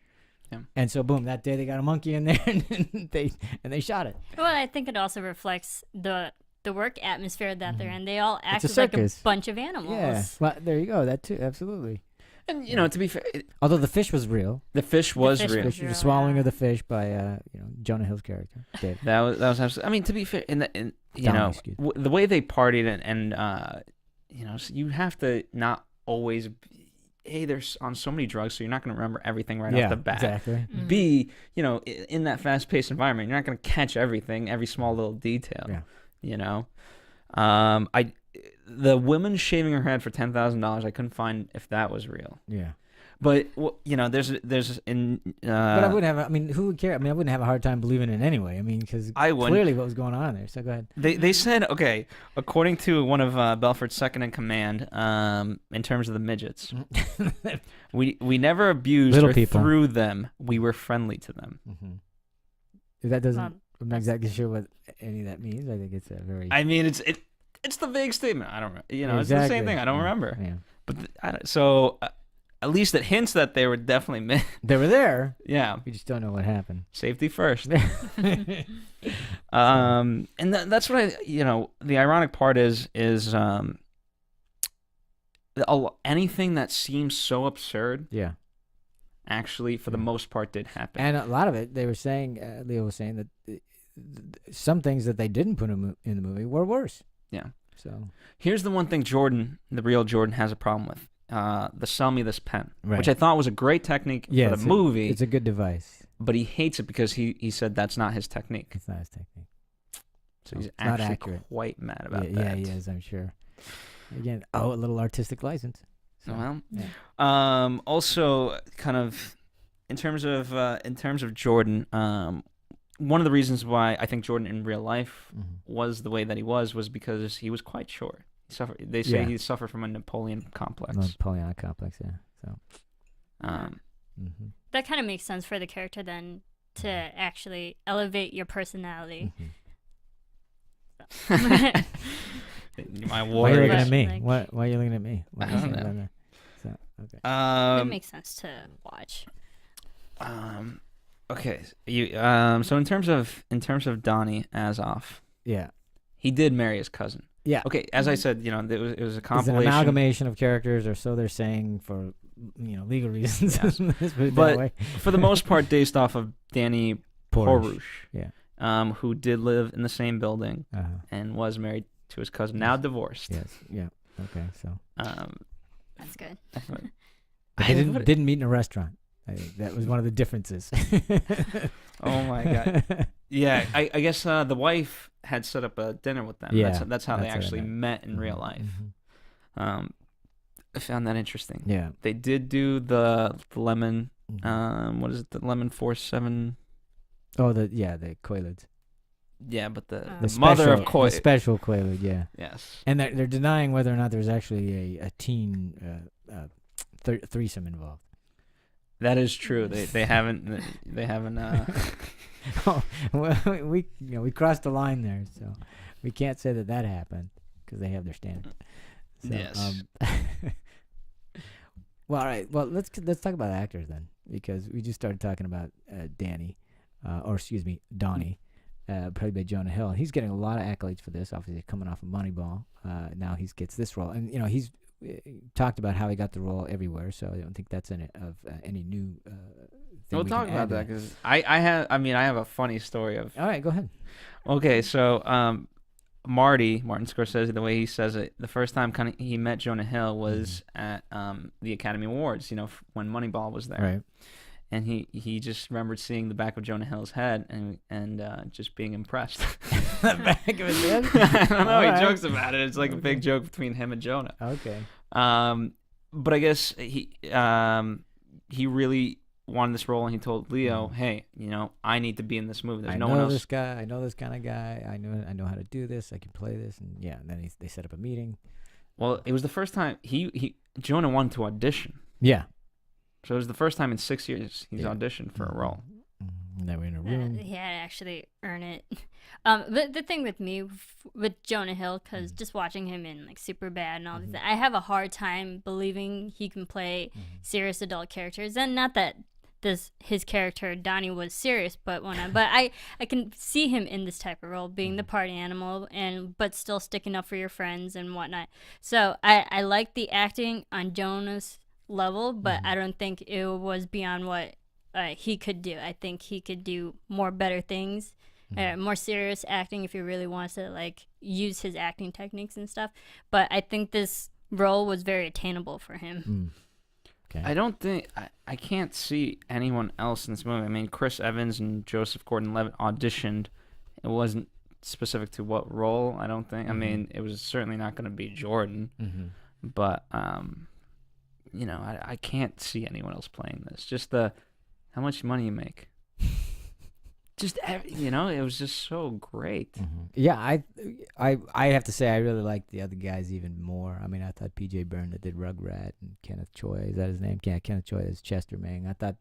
Yeah. And so boom, that day they got a monkey in there and they shot it. Well, I think it also reflects the work atmosphere that they're in. They all act a as like a circus. bunch of animals. Yeah. Well, there you go. That too, absolutely. And to be fair, Although the fish was real. the fish was fish real. was The real, swallowing yeah. of the fish by Jonah Hill's character, Dave. That was absolutely. I mean, to be fair, Dominic, excuse me. the way they partied and so you have to not always. They're on so many drugs, so you're not going to remember everything right off the bat. Exactly. B, in that fast-paced environment, you're not going to catch everything, every small little detail. Yeah. The woman shaving her head for $10,000, I couldn't find if that was real. Yeah. But there's in. But I wouldn't have. I mean, who would care? I mean, I wouldn't have a hard time believing it anyway. I mean, because I wouldn't. clearly what was going on there. So go ahead. They said, okay, according to one of Belford's second in command, in terms of the midgets, we never abused Little or people. threw them. We were friendly to them. That doesn't. Well, I'm not exactly sure what any of that means. I think it's a very. I mean, it's the vague statement. I don't. It's the Exactly. same thing. I don't Yeah. remember. Yeah. But so at least it hints that they were definitely. They were there. Yeah. We just don't know what happened. Safety first. And that's what the ironic part is anything that seems so absurd Yeah. actually for the most part did happen. And a lot of it, they were saying, Leo was saying that some things that they didn't put in the movie were worse. Yeah. So Here's the one thing Jordan, the real Jordan, has a problem with. The sell me this pen, Right. which I thought was a great technique yeah, for the movie, it's a good device. but he hates it because he said that's not his technique. It's not his technique. So he's it's not actually accurate. quite mad about Yeah, that. he is, I'm sure. Again, a little artistic license. So, Well, yeah. also kind of in terms of Jordan, one of the reasons why I think Jordan in real life Mhm. was the way that he was because he was quite short. They say Yeah. he suffered from a Napoleon complex. Napoleonic complex, yeah. So. Mm-hmm. That kind of makes sense for the character then to actually elevate your personality. Mhm. My Why are you warrior. looking at me? Like- Why are you looking at me? What I is don't that know. on there? So, okay. It makes sense to watch. Okay. So in terms of Donnie Azoff, Yeah. he did marry his cousin. Yeah. Okay, as I said, it was a It's an compilation. amalgamation of characters, or so they're saying, for legal reasons. Yes. Let's put it But that way. For the most part, based off of Danny Porush, Yeah. who did live in the same building Uh-huh. and was married to his cousin, now divorced. Yes. Yeah. Okay. So That's good. but they didn't meet in a restaurant. I think that was one of the differences. Oh my god. Yeah, I guess the wife had set up a dinner with them. Yeah, that's how they that's how they actually met in real Mhm, life. mhm. I found that interesting. Yeah. They did do the lemon. Mhm. What is it? The lemon 4-7. Oh, the Quaaludes. Yeah, but the The mother of special- Coy. the special Quaalude, yeah. Yes. And they're denying whether or not there's actually a teen threesome involved. That is true. They haven't. Oh, well, we crossed the line there, so we can't say that happened because they have their standards. So, Yes. Well, all right. Well, let's talk about actors then, because we just started talking about Donnie, played by Jonah Hill. He's getting a lot of accolades for this. Obviously, coming off of Moneyball, now he gets this role, and he's talked about how he got the role everywhere. So I don't think that's any new. Thing We'll we talk can about add to that because I have a funny story of. All right, go ahead. Okay, so Martin Scorsese, the way he says it, the first time kind of he met Jonah Hill was at the Academy Awards, when Moneyball was there. Right. And he just remembered seeing the back of Jonah Hill's head and just being impressed. The back of his head? I don't know. All He right. jokes about it. It's like a big joke between him and Jonah. Okay. But I guess he really wanted this role, and he told Leo, "Hey, I need to be in this movie. There's no one else." This guy. I know this kind of guy. I know how to do this. I can play this, and and then they set up a meeting. Well, it was the first time Jonah wanted to audition. Yeah. So it was the first time in 6 years he's Yeah. auditioned for a role. And they were in a room. He had to actually earn it. But the thing with me, with Jonah Hill, because just watching him in like Superbad and all these, I have a hard time believing he can play serious adult characters. And not that his character Donnie was serious, but I can see him in this type of role, being the party animal but still sticking up for your friends and whatnot. So I like the acting on Jonah's level, but I don't think it was beyond what he could do. I think he could do better things, more serious acting if he really wants to like use his acting techniques and stuff. But I think this role was very attainable for him. Okay. I don't think I can't see anyone else in this movie. I mean, Chris Evans and Joseph Gordon-Levitt auditioned. It wasn't specific to what role, I don't think. I mean, it was certainly not going to be Jordan, but I can't see anyone else playing this. Just how much money you make. Just it was just so great. Yeah, I have to say I really liked the other guys even more. I mean, I thought P.J. Byrne that did Rugrat and Kenneth Choi, is that his name? Yeah, Kenneth Choi is Chester Mang. I thought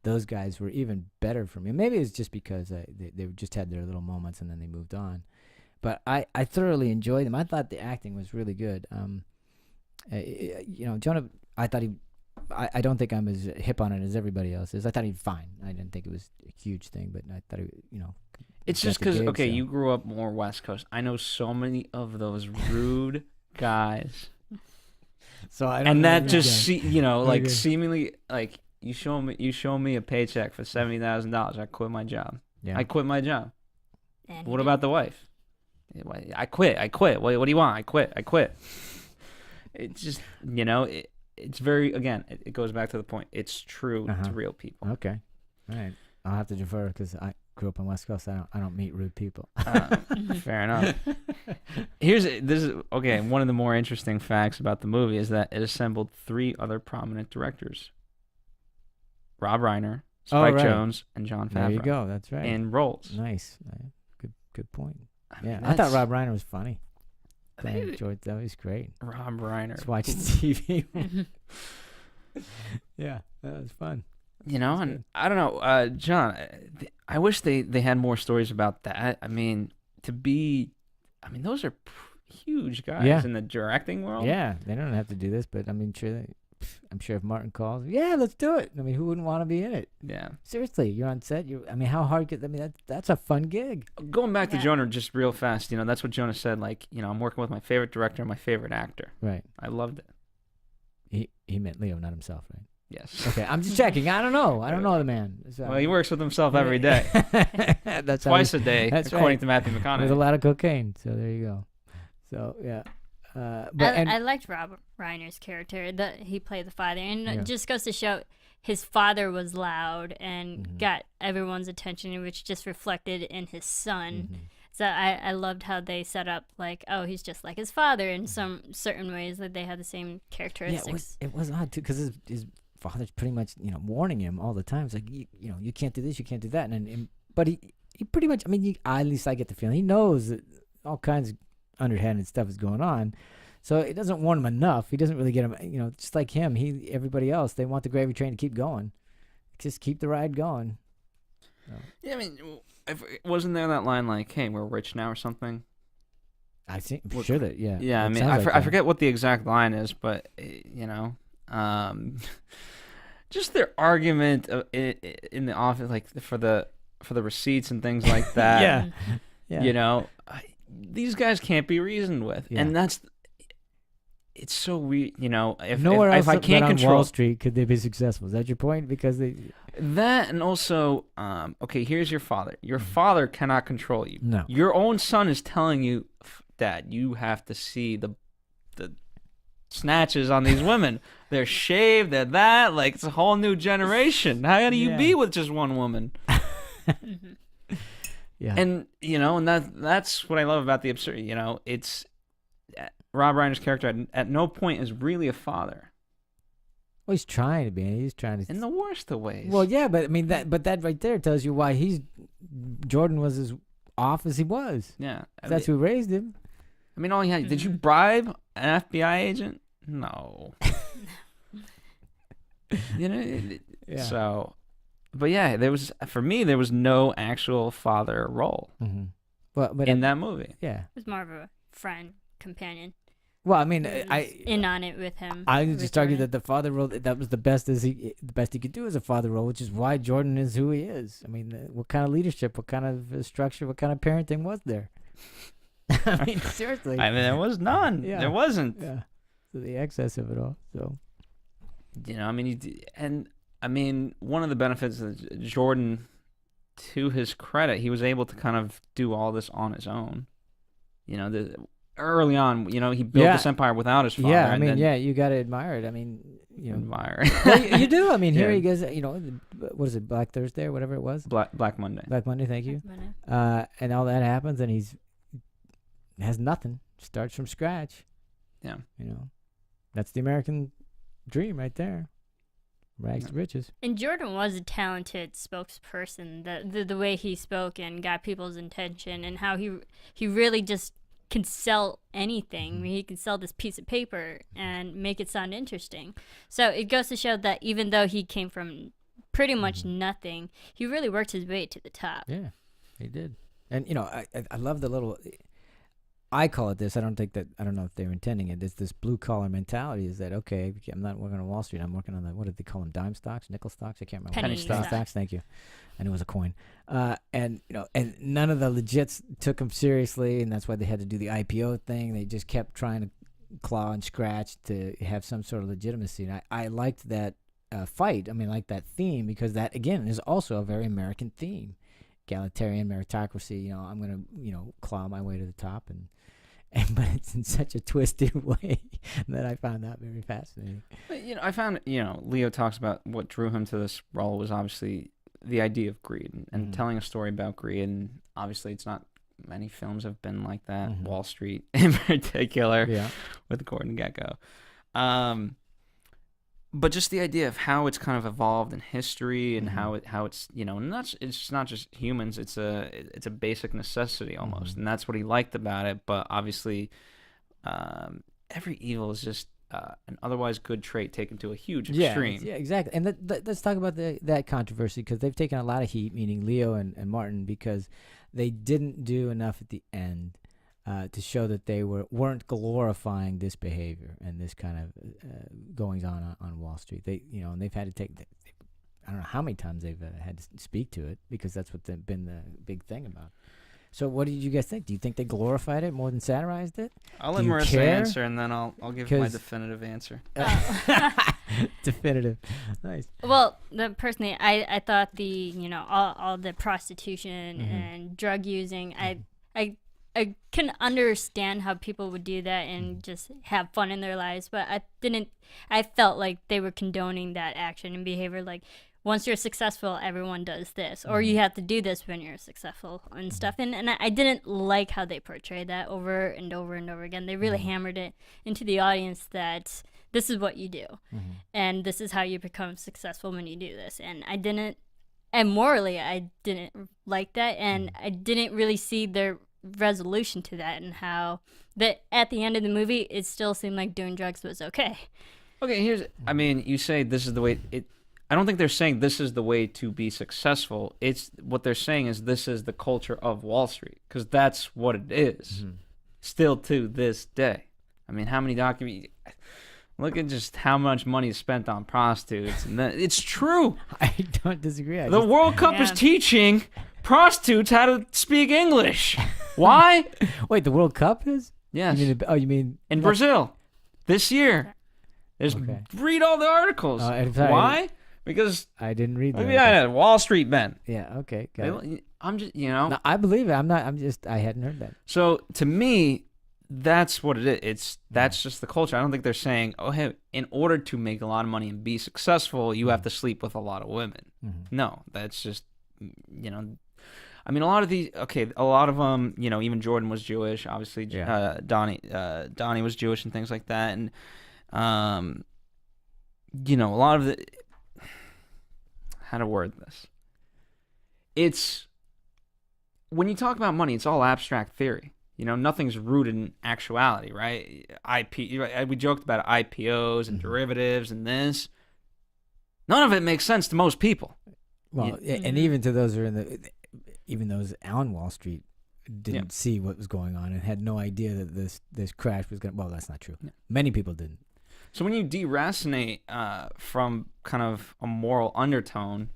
those guys were even better for me. Maybe it's just because they just had their little moments and then they moved on. But I thoroughly enjoyed them. I thought the acting was really good. Jonah, I thought I don't think I'm as hip on it as everybody else is. I thought he was fine. I didn't think it was a huge thing, but I thought It's just because, you grew up more West Coast. I know so many of those rude guys. So I don't and know that these just guys. Okay. seemingly like you show me a paycheck for $70,000. I quit my job. Yeah. I quit my job. And What about the wife? I quit. What do you want? I quit. It's just it's very, again, it goes back to the point. It's true to real people. Okay. All right. I'll have to defer because I grew up on West Coast. I don't meet rude people. Fair enough. One of the more interesting facts about the movie is that it assembled 3 other prominent directors: Rob Reiner, Spike Jonze, and Jon Favreau. There you go. That's right. In roles. Nice. Good point. mean, I thought that's- Rob Reiner was funny. I enjoyed that. He's great. Rob Reiner. Just watching TV. Yeah, that was fun. And I don't know, John, I wish they had more stories about that. I mean, those are huge guys in the directing world. Yeah, they don't have to do this, but I'm sure if Martin calls, yeah, let's do it. I mean, who wouldn't want to be in it? Yeah. Seriously, you're on set. How hard could? That's a fun gig. Going back to Jonah just real fast, that's what Jonah said. Like, I'm working with my favorite director and my favorite actor. Right. I loved it. He meant Leo, not himself, right? Yes. Okay, I'm just checking. I don't know. I don't know the man. So, Well, he works with himself every day, that's twice a day, that's according right. to Matthew With a McConaughey. lot of cocaine. So there you go. So yeah. I liked Rob Reiner's character. He played the father, and it just goes to show his father was loud and got everyone's attention, which just reflected in his son. So I loved how they set up like, oh, he's just like his father in some certain ways, that they had the same characteristics. Yeah, it was odd too, because his father's pretty much warning him all the time. It's like you can't do this, you can't do that, but he pretty much. I mean, at least I get the feeling he knows that all kinds of underhanded stuff is going on. So it doesn't warn him enough. He doesn't really get him, just like him, everybody else, they want the gravy train to keep going. Just keep the ride going. So. Yeah, I mean, wasn't there that line like, hey, we're rich now or something? I think, sure that, yeah. Yeah, I It mean, sounds like I that. forget what the exact line is, but, just their argument in the office, like for the receipts and things like that. Yeah. These guys can't be reasoned with. Yeah. And it's so weird, if Nowhere else if I but can't on control Wall Street could they be successful. Is that your point? Because they... that, and also, okay, here's your father. Your father cannot control you. No. Your own son is telling you Dad, you have to see the snatches on these women. They're shaved, they're that. Like, it's a whole new generation. How do you be with just one woman? Yeah. And, you know, and that's what I love about the absurd. You know, it's Rob Reiner's character at no point is really a father. Well, he's trying to be. He's trying to. In the worst of ways. Well, yeah, but I mean that right there tells you why Jordan was as off as he was. Yeah. That's who raised him. I mean, all he had. Did you bribe an FBI agent? No. You know. Yeah. So, but yeah, there was no actual father role But in that movie. Yeah. It was more of a friend, companion. Well, I mean, He was I in on it with him. I would with just argue Jordan. that the father role that was the best he could do as a father role, which is why Jordan is who he is. I mean, what kind of leadership, what kind of structure, what kind of parenting was there? I mean, seriously. I mean, there was none. Yeah. There wasn't. Yeah. So the excess of it all. So. You know, I mean, one of the benefits of Jordan, to his credit, he was able to kind of do all this on his own. You know, early on, you know, he built this empire without his father. Yeah, I mean, you got to admire it. I mean, you know, admire. well, you do. I mean, here Yeah. he goes. You know, what is it, Black Thursday or whatever it was? Black Monday. Black Monday. Thank you. That's funny. And all that happens, and he's has nothing. Starts from scratch. Yeah. You know, that's the American dream right there. Rags to riches. And Jordan was a talented spokesperson. The way he spoke and got people's attention, and how he really just can sell anything. I mean, he can sell this piece of paper and make it sound interesting. So it goes to show that even though he came from pretty much nothing, he really worked his way to the top. Yeah, he did. And you know, I love the little. I call it this. I don't know if they're intending it. It's this blue collar mentality. Is that okay? I'm not working on Wall Street. I'm working on what did they call them? Dime stocks, nickel stocks. I can't remember. Penny stocks. Thank you. I knew it was a coin. And you know, and none of the legits took them seriously, and that's why they had to do the IPO thing. They just kept trying to claw and scratch to have some sort of legitimacy. And I liked that fight. I mean, like that theme, because that again is also a very American theme. Egalitarian meritocracy. You know, I'm gonna claw my way to the top but it's in such a twisted way that I found that very fascinating. But, you know, I found, you know, Leo talks about what drew him to this role was obviously the idea of greed and telling a story about greed. And obviously, it's not many films have been like that. Wall Street in particular, with Gordon Gekko. But just the idea of how it's kind of evolved in history and how it's, you know, it's not just humans. It's a basic necessity almost, and that's what he liked about it. But obviously, every evil is just an otherwise good trait taken to a huge extreme. Yeah, exactly. And let's talk about that controversy, because they've taken a lot of heat, meaning Leo and Martin, because they didn't do enough at the end to show that they weren't glorifying this behavior and this kind of goings on Wall Street. And they've had to take. I don't know how many times they've had to speak to it, because that's what been the big thing about. So, what did you guys think? Do you think they glorified it more than satirized it? I'll let Marissa answer, and then I'll give my definitive answer. Definitive, nice. Well, personally, I thought all the prostitution and drug using, I can understand how people would do that and just have fun in their lives, but I felt like they were condoning that action and behavior. Like, once you're successful, everyone does this, or you have to do this when you're successful and stuff. And I didn't like how they portrayed that over and over and over again. They really hammered it into the audience that this is what you do, and this is how you become successful when you do this. And morally, I didn't like that, and I didn't really see their resolution to that, and how that at the end of the movie it still seemed like doing drugs was okay. You say this is the way it. I don't think they're saying this is the way to be successful. It's what they're saying is this is the culture of Wall Street, because that's what it is still to this day. I mean, how many look at just how much money is spent on prostitutes, and it's true. I don't disagree. The World Cup is teaching prostitutes how to speak English. Why? Wait, the World Cup is? Yes. You mean in Brazil this year? Read all the articles. Why? Because I didn't read that. Yeah, Wall Street men. Yeah. Okay. Got it. I'm just, you know. No, I believe it. I hadn't heard that. So to me, that's what it is. That's just the culture. I don't think they're saying, oh, hey, in order to make a lot of money and be successful, you have to sleep with a lot of women. No, that's just, I mean, a lot of them, even Jordan was Jewish. Obviously, Donnie was Jewish and things like that. And, a lot of the, how to word this? It's, when you talk about money, it's all abstract theory. Nothing's rooted in actuality, right? We joked about IPOs and derivatives and this. None of it makes sense to most people. Well, and even to those who are even those on Wall Street didn't see what was going on and had no idea that this crash was going to, well, that's not true. Many people didn't. So when you deracinate from kind of a moral undertone,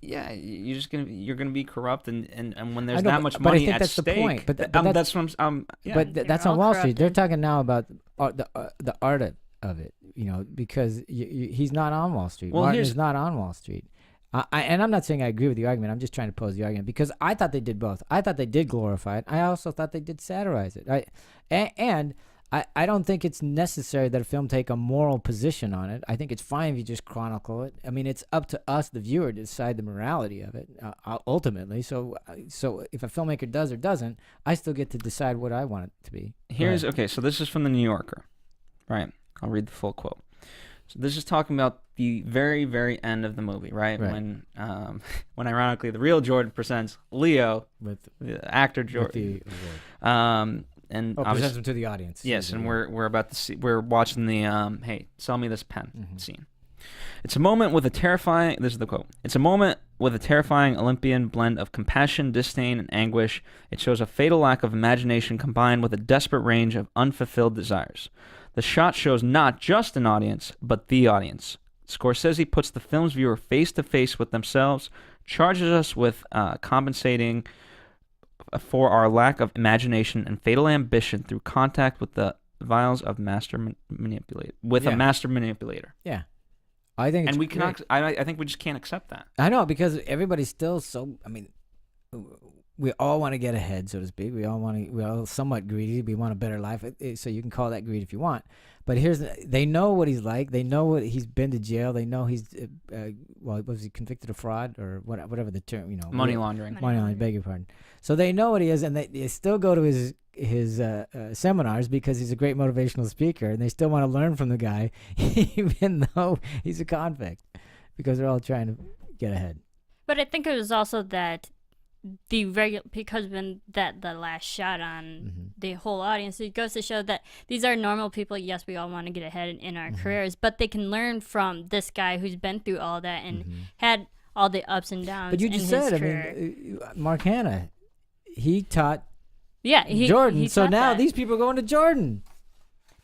you're gonna be corrupt, and when there's that much money at stake, the point. But that's what I'm. But that's on Wall Street. They're talking now about the art of it, because he's not on Wall Street. Well, Martin is not on Wall Street. And I'm not saying I agree with the argument. I'm just trying to pose the argument because I thought they did both. I thought they did glorify it. I also thought they did satirize it. I don't think it's necessary that a film take a moral position on it. I think it's fine if you just chronicle it. I mean, it's up to us, the viewer, to decide the morality of it, ultimately. So if a filmmaker does or doesn't, I still get to decide what I want it to be. So this is from the New Yorker, right? I'll read the full quote. So this is talking about the very, very end of the movie, right? When ironically the real Jordan presents Leo with the actor Jordan. And presents him to the audience. Yes, and we're about to see. We're watching the "Hey, sell me this pen" scene. It's a moment with a terrifying. This is the quote. It's a moment with a terrifying Olympian blend of compassion, disdain, and anguish. It shows a fatal lack of imagination combined with a desperate range of unfulfilled desires. The shot shows not just an audience, but the audience. Scorsese puts the film's viewer face to face with themselves, charges us with compensating for our lack of imagination and fatal ambition through contact with the vials of a master manipulator. Yeah, I think, and we cannot. I think we just can't accept that. I know, because everybody's still so. I mean, we all want to get ahead, so to speak. We're all somewhat greedy. We want a better life. So you can call that greed if you want. But they know what he's like. They know what he's been to jail. They know he's was he convicted of fraud or whatever the term, money laundering. Money laundering. Beg your pardon. So they know what he is, and they still go to his seminars because he's a great motivational speaker, and they still want to learn from the guy, even though he's a convict, because they're all trying to get ahead. But I think it was also that because when the last shot on the whole audience, it goes to show that these are normal people. Yes, we all want to get ahead in our careers, but they can learn from this guy who's been through all that and had all the ups and downs. But you just said, I mean, Mark Hanna, he taught Jordan. He so taught now that. these people are going to Jordan.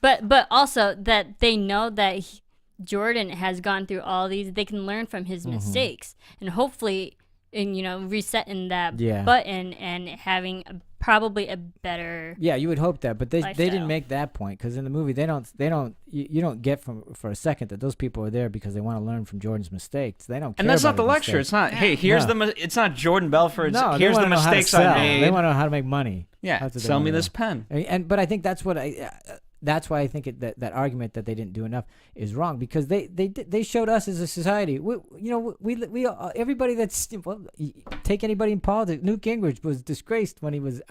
But also that they know that Jordan has gone through all these. They can learn from his mistakes, and hopefully, resetting that button and having probably a better. Yeah, you would hope that, but they lifestyle. didn't make that point, because in the movie you don't get for a second that those people are there because they want to learn from Jordan's mistakes. They don't care. And that's about not the his lecture. mistakes. It's not. Hey, here's it's not Jordan Belfort. No, here's the mistakes I made. They want to know how to make money. Yeah, sell me this pen. But I think that's what that's why I think that argument that they didn't do enough is wrong, because they showed us as a society. We everybody that's take anybody in politics. Newt Gingrich was disgraced when he was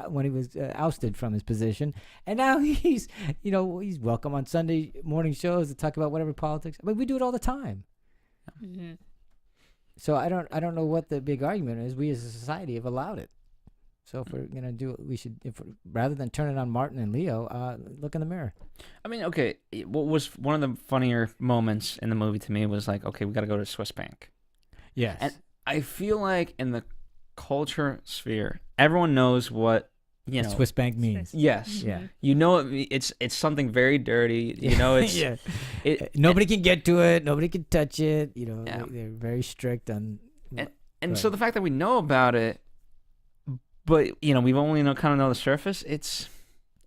ousted from his position, and now he's welcome on Sunday morning shows to talk about whatever politics. I mean, we do it all the time. Mm-hmm. So I don't know what the big argument is. We as a society have allowed it. So if we're gonna do it, we should, rather than turn it on Martin and Leo, look in the mirror. I mean, okay, what was one of the funnier moments in the movie to me was like, okay, we got to go to Swiss Bank. Yes. And I feel like in the culture sphere, everyone knows what Swiss Bank means. Yes. Yeah. It's something very dirty. It's nobody can get to it. Nobody can touch it. They're very strict on. And so the fact that we know about it. But we've only kind of know the surface. It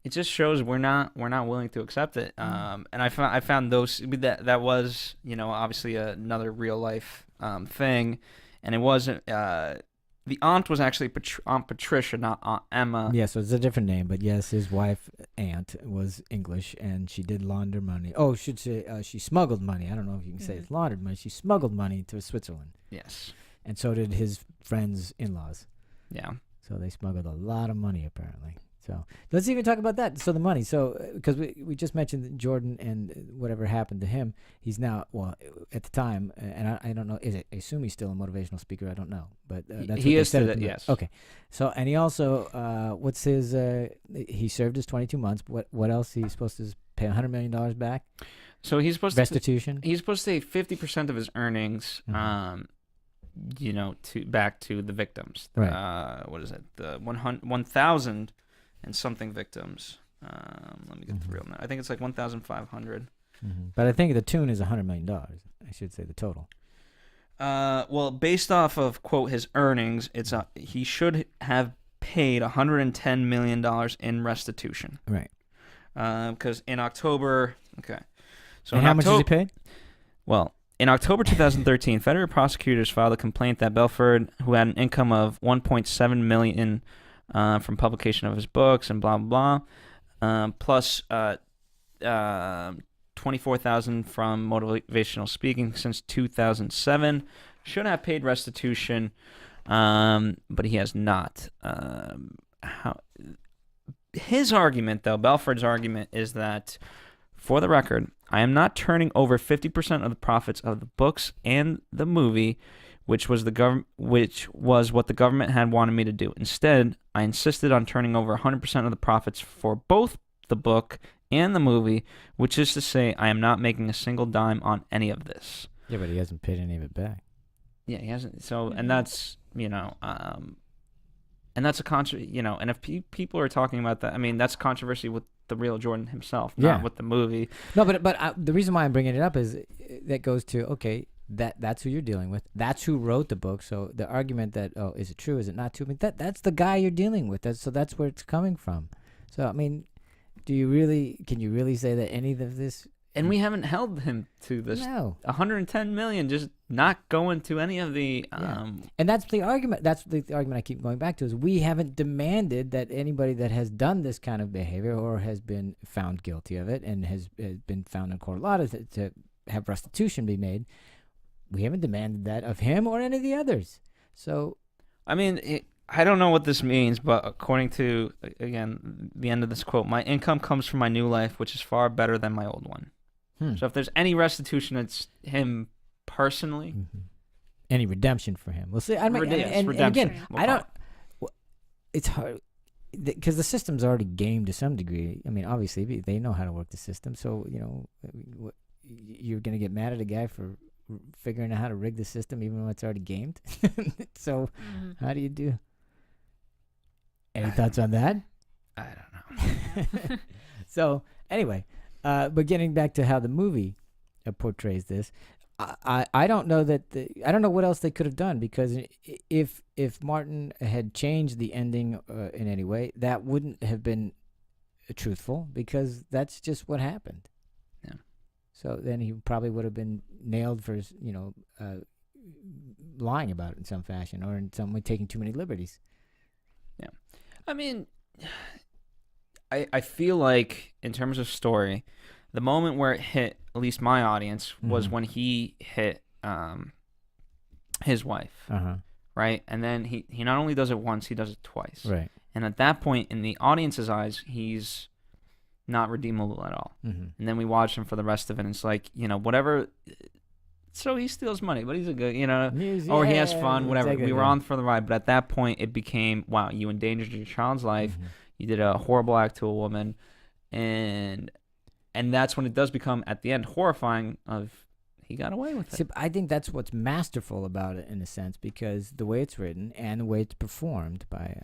just shows we're not willing to accept it. And I found those that was obviously another real life thing, and it wasn't. The The aunt was actually Aunt Patricia, not Aunt Emma. Yeah, so it's a different name, but yes, his wife, aunt, was English, and she did launder money. Oh, should say she smuggled money. I don't know if you can say it's laundered money. She smuggled money to Switzerland, Yes. and so did his friends' in-laws. Yeah. So they smuggled a lot of money, apparently. So let's even talk about that. So the money. So because we just mentioned that Jordan and whatever happened to him, he's now, well, at the time, and I don't know, I assume he's still a motivational speaker. I don't know, but that's He what is they said. today, yes. Okay. So and he also, what's his? He served his 22 months. What else? He's supposed to pay $100 million back. So he's supposed Restitution. He's supposed to pay 50% of his earnings. Back to the victims. Right. What is it? The 1,000 and something victims. Let me get the real number. I think it's like 1,500. But I think the tune is $100 million. I should say the total. Well, based off of quote his earnings, he should have paid $110 million in restitution. Right. Because in October, okay. So and how much has he paid? Well, in October 2013, federal prosecutors filed a complaint that Belford, who had an income of $1.7 million from publication of his books and blah blah blah, plus $24,000 from motivational speaking since 2007, should have paid restitution, but he has not. His argument, though, Belford's argument, is that, for the record, I am not turning over 50% of the profits of the books and the movie, which was what the government had wanted me to do. Instead, I insisted on turning over 100% of the profits for both the book and the movie, which is to say, I am not making a single dime on any of this. Yeah, but he hasn't paid any of it back. Yeah, he hasn't. So, and that's and that's a and if people are talking about that, I mean, that's controversy with the real Jordan himself, not with the movie. No, but the reason why I'm bringing it up is that goes to, okay, that's who you're dealing with. That's who wrote the book. So the argument that, oh, is it true? Is it not true? I mean, that's the guy you're dealing with. That's where it's coming from. So, I mean, can you really say that any of this? And we haven't held him to this. No. 110 million just not going to any of the And that's the argument. That's the argument I keep going back to, is we haven't demanded that anybody that has done this kind of behavior or has been found guilty of it and has been found in court a lot to have restitution be made. We haven't demanded that of him or any of the others. So, I mean, I don't know what this means, but according to, again, the end of this quote, my income comes from my new life, which is far better than my old one. So if there's any restitution, it's him personally. Any redemption for him. We'll see. Redemption. And again, it's hard because the system's already gamed to some degree. I mean, obviously, they know how to work the system. So, you're going to get mad at a guy for figuring out how to rig the system even when it's already gamed. So how do you do? Any thoughts on that? I don't know. So anyway, but getting back to how the movie portrays this, I don't know that I don't know what else they could have done, because if Martin had changed the ending in any way, that wouldn't have been truthful, because that's just what happened. Yeah. So then he probably would have been nailed for lying about it in some fashion, or in some way taking too many liberties. Yeah. I mean, I feel like, in terms of story, the moment where it hit, at least my audience, was when he hit his wife, right? And then he not only does it once, he does it twice. Right. And at that point, in the audience's eyes, he's not redeemable at all. And then we watch him for the rest of it, and it's like, whatever. So he steals money, but he's a good, or he has fun, whatever. Exactly, we were on for the ride, but at that point, it became, wow, you endangered your child's life. You did a horrible act to a woman, and that's when it does become, at the end, horrifying. Of he got away with it. See, I think that's what's masterful about it, in a sense, because the way it's written and the way it's performed by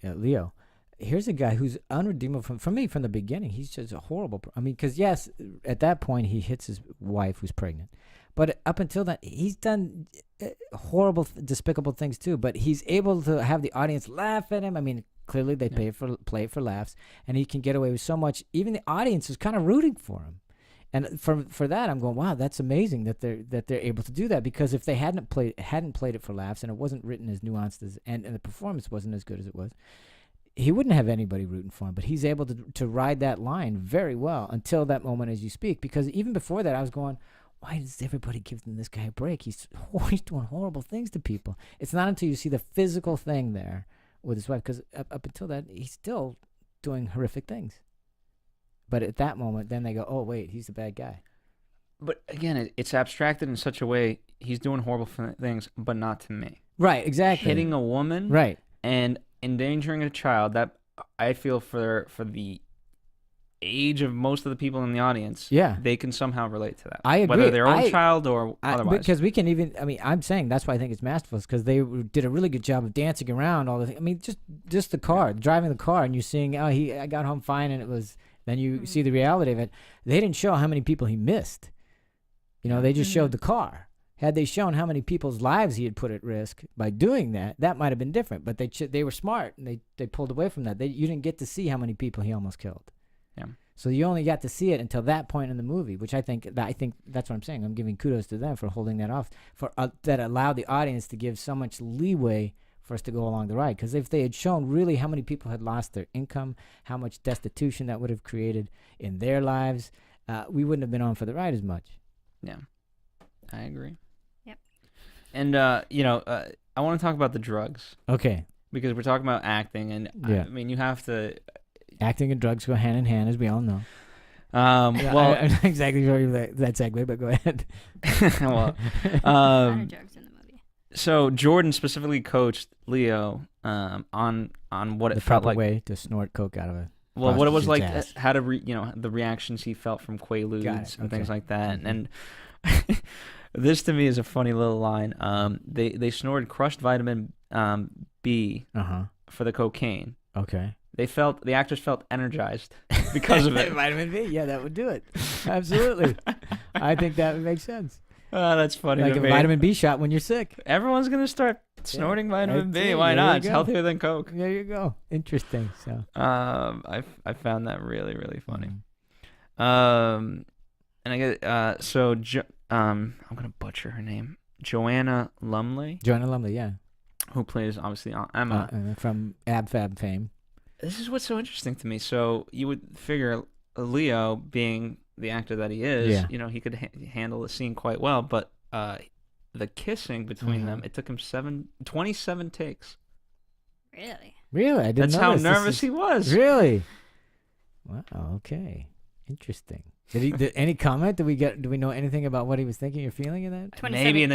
Leo. Here's a guy who's unredeemable for me from the beginning. He's just a horrible. I mean, because yes, at that point he hits his wife who's pregnant, but up until that he's done horrible, despicable things too. But he's able to have the audience laugh at him. I mean, clearly they play for laughs, and he can get away with so much. Even the audience is kind of rooting for him, And for that, I'm going, wow, that's amazing that they're able to do that, because if they hadn't played it for laughs and it wasn't written as nuanced as and the performance wasn't as good as it was, he wouldn't have anybody rooting for him. But he's able to ride that line very well until that moment as you speak. Because even before that, I was going, why does everybody give this guy a break? He's doing horrible things to people. It's not until you see the physical thing there with his wife, because up until that, he's still doing horrific things. But at that moment, then they go, oh, wait, he's the bad guy. But again, it's abstracted in such a way, he's doing horrible things, but not to me. Right, exactly. Hitting a woman, right, and endangering a child, that I feel for the age of most of the people in the audience, yeah, they can somehow relate to that. I agree. Whether their own child or otherwise. Because we can even, I mean, I'm saying that's why I think it's masterful, because they did a really good job of dancing around all the things. I mean, just the car, driving the car, and you're seeing, I got home fine, and it was, then you see the reality of it. They didn't show how many people he missed. They just showed the car. Had they shown how many people's lives he had put at risk by doing that, that might have been different. But they were smart, and they pulled away from that. You didn't get to see how many people he almost killed. Yeah. So you only got to see it until that point in the movie, which I think that's what I'm saying. I'm giving kudos to them for holding that off, for that allowed the audience to give so much leeway for us to go along the ride. Because if they had shown really how many people had lost their income, how much destitution that would have created in their lives, we wouldn't have been on for the ride as much. Yeah, I agree. Yep. And I want to talk about the drugs. Okay. Because we're talking about acting, and yeah. I mean, you have to. Acting and drugs go hand in hand, as we all know. I'm not exactly sure that segue, but go ahead. Well, a lot of drugs in the movie. So Jordan specifically coached Leo on what it the felt proper like way to snort coke out of it. Well, what it was like, ass. how to the reactions he felt from Quaaludes and things like that, and this to me is a funny little line. They snorted crushed vitamin B for the cocaine. Okay. The actors felt energized because of it. Vitamin B, yeah, that would do it. Absolutely. I think that would make sense. Oh, that's funny. Like to a me. vitamin B shot when you're sick. Everyone's gonna start snorting vitamin B. Why not? It's healthier than Coke. There you go. Interesting. So. I found that really, really funny. And I get I'm gonna butcher her name. Joanna Lumley. Joanna Lumley, yeah. Who plays obviously Emma from Ab Fab fame. This is what's so interesting to me. So you would figure Leo, being the actor that he is, he could handle the scene quite well. But the kissing between them, it took him 27 takes. Really? Really? I didn't know. That's how nervous he was. Really? Wow. Okay. Interesting. Did any comment? Do we know anything about what he was thinking or feeling in that? Maybe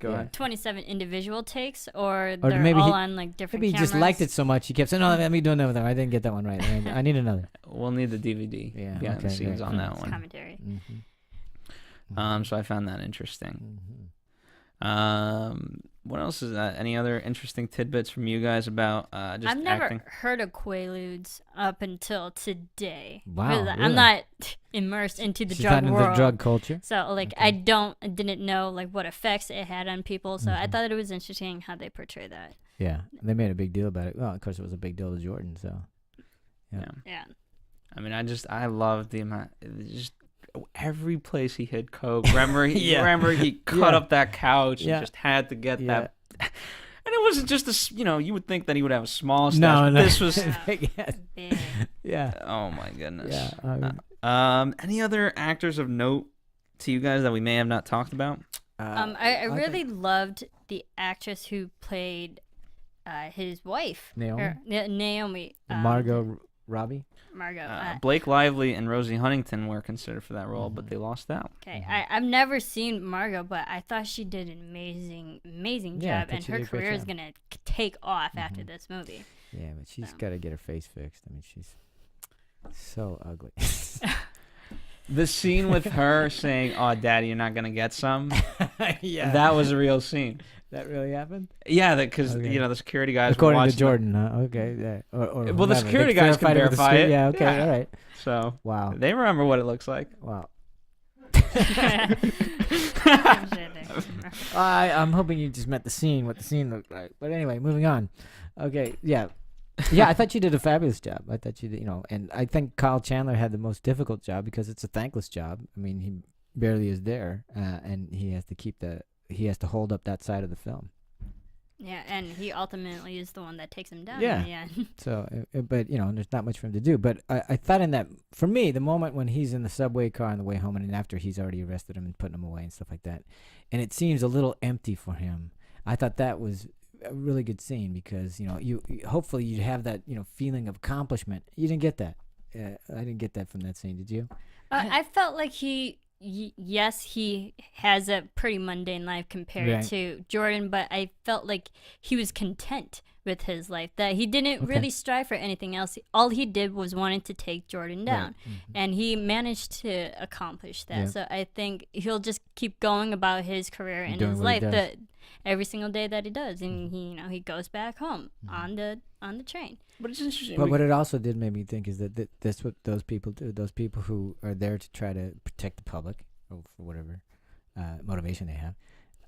go ahead. 27 individual takes, or Or they're maybe all on like different Maybe he cameras? just liked it so much he kept saying, "No, let me do another one. I didn't get that one right. I need another." We'll need the DVD behind the scenes on that one. Commentary. So I found that interesting. What else is that? Any other interesting tidbits from you guys about just I've never acting? heard of Quaaludes up until today. Wow, Really. really? I'm not immersed into the She's drug not world. into drug culture. So like I didn't know like what effects it had on people. So I thought it was interesting how they portray that. Yeah, they made a big deal about it. Well, of course, it was a big deal to Jordan. So. Yeah. I mean, I loved the amount. Just every place he hid coke. Remember, he cut up that couch and just had to get that. And it wasn't just you would think that he would have a small stash. No. This was Big. yeah. Oh my goodness. Yeah. Any other actors of note to you guys that we may have not talked about? I really loved the actress who played his wife. Naomi. Margot Robbie. Margot. Blake Lively and Rosie Huntington were considered for that role, but they lost out. Okay, I've never seen Margot, but I thought she did an amazing job, and her career is gonna take off after this movie. Yeah, but she's got to get her face fixed. I mean, she's so ugly. The scene with her saying, "Oh, Daddy, you're not gonna get some." Yeah, that was a real scene. That really happened? Yeah, because the security guys according were to Jordan, Okay, yeah. Or well, the security guys can verify it. Yeah, okay, all right. So wow, they remember what it looks like. Wow. I'm hoping you just meant the scene, what the scene looked like. But anyway, moving on. Okay, yeah. Yeah, I thought you did a fabulous job. I thought you did, and I think Kyle Chandler had the most difficult job because it's a thankless job. I mean, he barely is there, and he has to hold up that side of the film. Yeah, and he ultimately is the one that takes him down. Yeah. In the end. So, but there's not much for him to do. But I thought in that, for me, the moment when he's in the subway car on the way home, and after he's already arrested him and putting him away and stuff like that, and it seems a little empty for him. I thought that was a really good scene because you hopefully you'd have that feeling of accomplishment. You didn't get that. I didn't get that from that scene. Did you? I felt like yes, he has a pretty mundane life compared to Jordan, but I felt like he was content with his life, that he didn't really strive for anything else. All he did was wanted to take Jordan down, and he managed to accomplish that. So I think he'll just keep going about his career and his life every single day that he does, and he goes back home on the train. But it's interesting. But what it also did make me think is that that's what those people do. Those people who are there to try to protect the public, or for whatever motivation they have,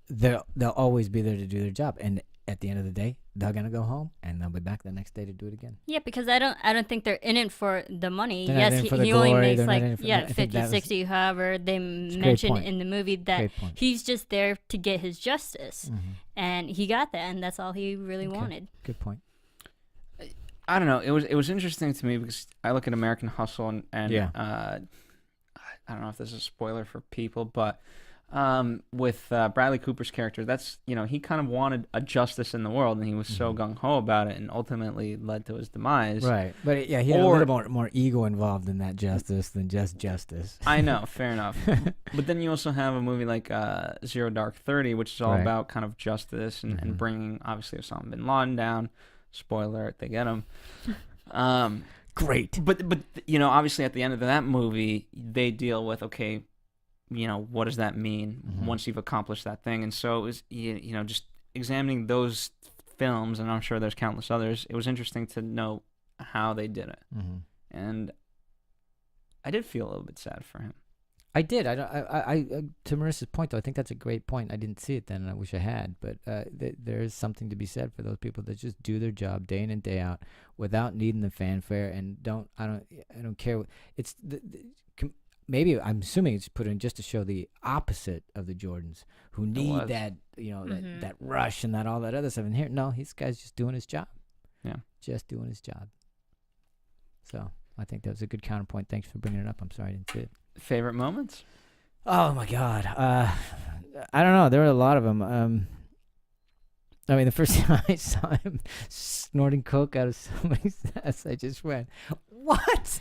they'll always be there to do their job. And at the end of the day, they're gonna go home and they'll be back the next day to do it again. Yeah, because I don't think they're in it for the money. They're yes, not in it for the he only glory, makes they're not like in it for- I think 50, 60, however they mention in the movie that Great point. he's just there to get his justice, and he got that, and that's all he really wanted. Good point. I don't know. It was interesting to me because I look at American Hustle and I don't know if this is a spoiler for people, but with Bradley Cooper's character, that's he kind of wanted a justice in the world, and he was so gung ho about it, and ultimately led to his demise. Right, but he had a little more ego involved in that justice than just justice. I know, fair enough. But then you also have a movie like Zero Dark 30, which is all about kind of justice and bringing obviously Osama bin Laden down. Spoiler, they get him. Great. But obviously at the end of that movie, they deal with, okay, what does that mean once you've accomplished that thing? And so it was, just examining those films, and I'm sure there's countless others, it was interesting to know how they did it. And I did feel a little bit sad for him. I did. I to Marissa's point, though, I think that's a great point. I didn't see it then, and I wish I had. But there is something to be said for those people that just do their job day in and day out without needing the fanfare, and I don't care. It's maybe I'm assuming it's put in just to show the opposite of the Jordans, who need that that rush and that all that other stuff. And here, no, this guy's just doing his job. Yeah, just doing his job. So I think that was a good counterpoint. Thanks for bringing it up. I'm sorry I didn't see it. Favorite moments? Oh my God. I don't know. There were a lot of them. I mean, the first time I saw him snorting coke out of somebody's ass, I just went, "What?"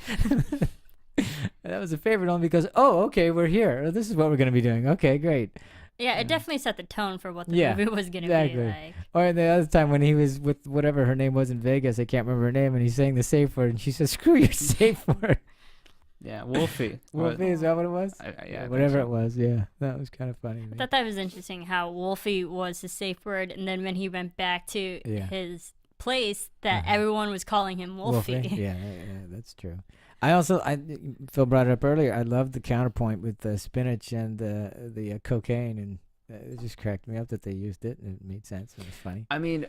That was a favorite only because, okay, we're here. This is what we're going to be doing. Okay, great. Yeah, it definitely set the tone for what the movie was going to be like. Or the other time when he was with whatever her name was in Vegas, I can't remember her name, and he's saying the safe word, and she says, "Screw your safe word." Yeah, Wolfie. Wolfie, is that what it was? Yeah, whatever it was, yeah. That was kind of funny. I thought that was interesting how Wolfie was the safe word, and then when he went back to his place, that everyone was calling him Wolfie. Yeah, that's true. Phil brought it up earlier, I loved the counterpoint with the spinach and the cocaine, and it just cracked me up that they used it, and it made sense. It was funny. I mean,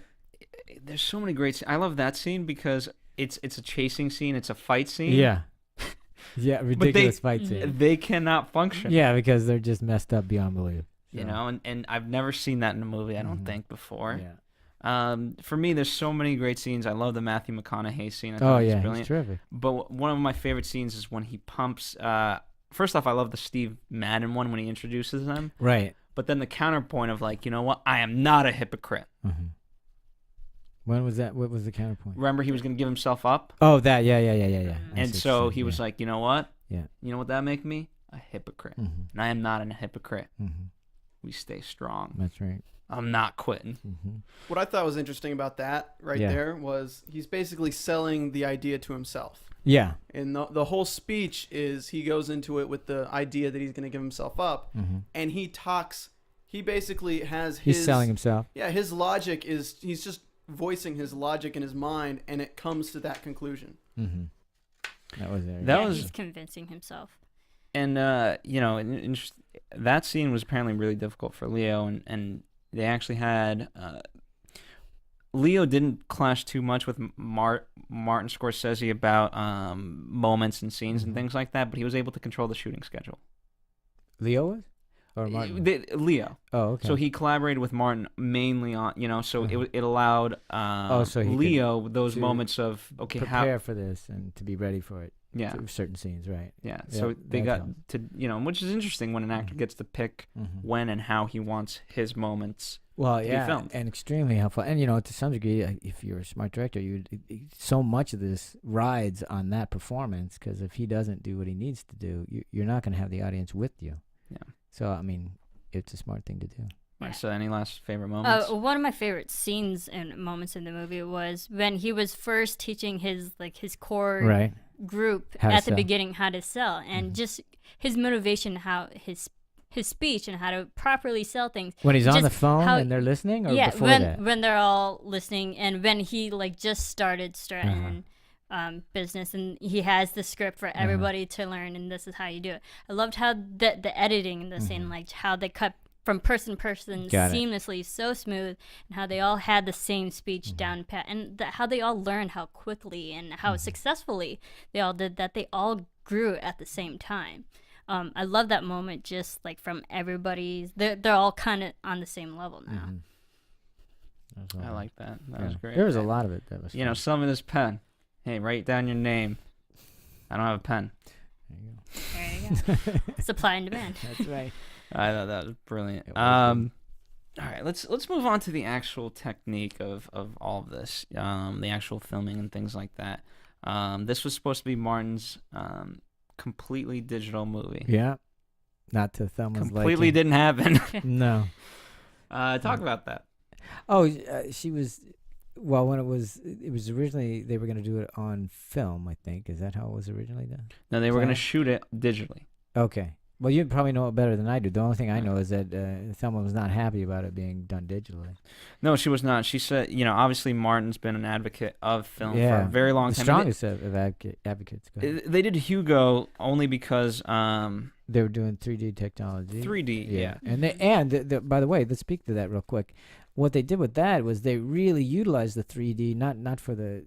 there's so many great scenes. I love that scene because it's a chasing scene. It's a fight scene. Yeah. Yeah, ridiculous fight scene. They cannot function. Yeah, because they're just messed up beyond belief. So. And I've never seen that in a movie, I don't think, before. Yeah. For me, there's so many great scenes. I love the Matthew McConaughey scene. I thought he's brilliant. He's terrific. But one of my favorite scenes is when he pumps. First off, I love the Steve Madden one when he introduces them. Right. But then the counterpoint of like, you know what? I am not a hypocrite. Mm-hmm. When was that? What was the counterpoint? Remember, he was going to give himself up. Oh, that. Yeah. And so he was like, you know what? Yeah. You know what that make me? A hypocrite. Mm-hmm. And I am not a hypocrite. Mm-hmm. We stay strong. That's right. I'm not quitting. Mm-hmm. What I thought was interesting about that there was he's basically selling the idea to himself. Yeah. And the whole speech is he goes into it with the idea that he's going to give himself up. Mm-hmm. And he basically has He's selling himself. Yeah, his logic is he's just voicing his logic in his mind, and it comes to that conclusion. Mm-hmm. That was it. He's convincing himself. And that scene was apparently really difficult for Leo, and they actually had Leo didn't clash too much with Martin Scorsese about moments and scenes and things like that, but he was able to control the shooting schedule. Leo was? Or Martin? Leo. Oh, okay. So he collaborated with Martin mainly on, so it allowed so he Leo those to moments of, okay, prepare for this and to be ready for it. Yeah. For certain scenes, right? Yeah. So they that got helps. to, which is interesting when an actor gets to pick when and how he wants his moments Well, to be yeah, filmed. and extremely helpful. And to some degree, if you're a smart director, so much of this rides on that performance, because if he doesn't do what he needs to do, you're not going to have the audience with you. Yeah. So I mean, it's a smart thing to do. Right, so any last favorite moments? One of my favorite scenes and moments in the movie was when he was first teaching his core Right. group How to at the sell. beginning how to sell, and just his motivation, how his speech and how to properly sell things. When he's on Just the phone how- and they're listening, or yeah, before when that? when they're all listening, and when he just started Stratton business, and he has the script for everybody to learn, and this is how you do it. I loved how the editing in the scene, like how they cut from person to person Got it. seamlessly, so smooth, and how they all had the same speech down pat, and how they all learned how quickly and how successfully they all did that. They all grew at the same time. I love that moment, just like from everybody's. They're all kind of on the same level now. I like that. That was great. There was a lot of it that was. fun. Sell me this pen. Hey, write down your name. I don't have a pen. There you go. Supply and demand. That's right. I thought that was brilliant. It was All right, let's move on to the actual technique of all of this, the actual filming and things like that. This was supposed to be Martin's completely digital movie. Yeah. Not to Thelma's Completely liking. didn't happen. No. Talk about that. Oh, she was. Well, when it was originally, they were going to do it on film, I think. Is that how it was originally done? No, they were going to Yeah. shoot it digitally. Okay. Well, you probably know it better than I do. The only thing I know is that Thelma was not happy about it being done digitally. No, she was not. She said, obviously Martin's been an advocate of film for Yeah. a very long The time. strongest of advocates. Go ahead. They did Hugo only because They were doing 3D technology. 3D, yeah. And by the way, let's speak to that real quick. What they did with that was they really utilized the 3D, not for the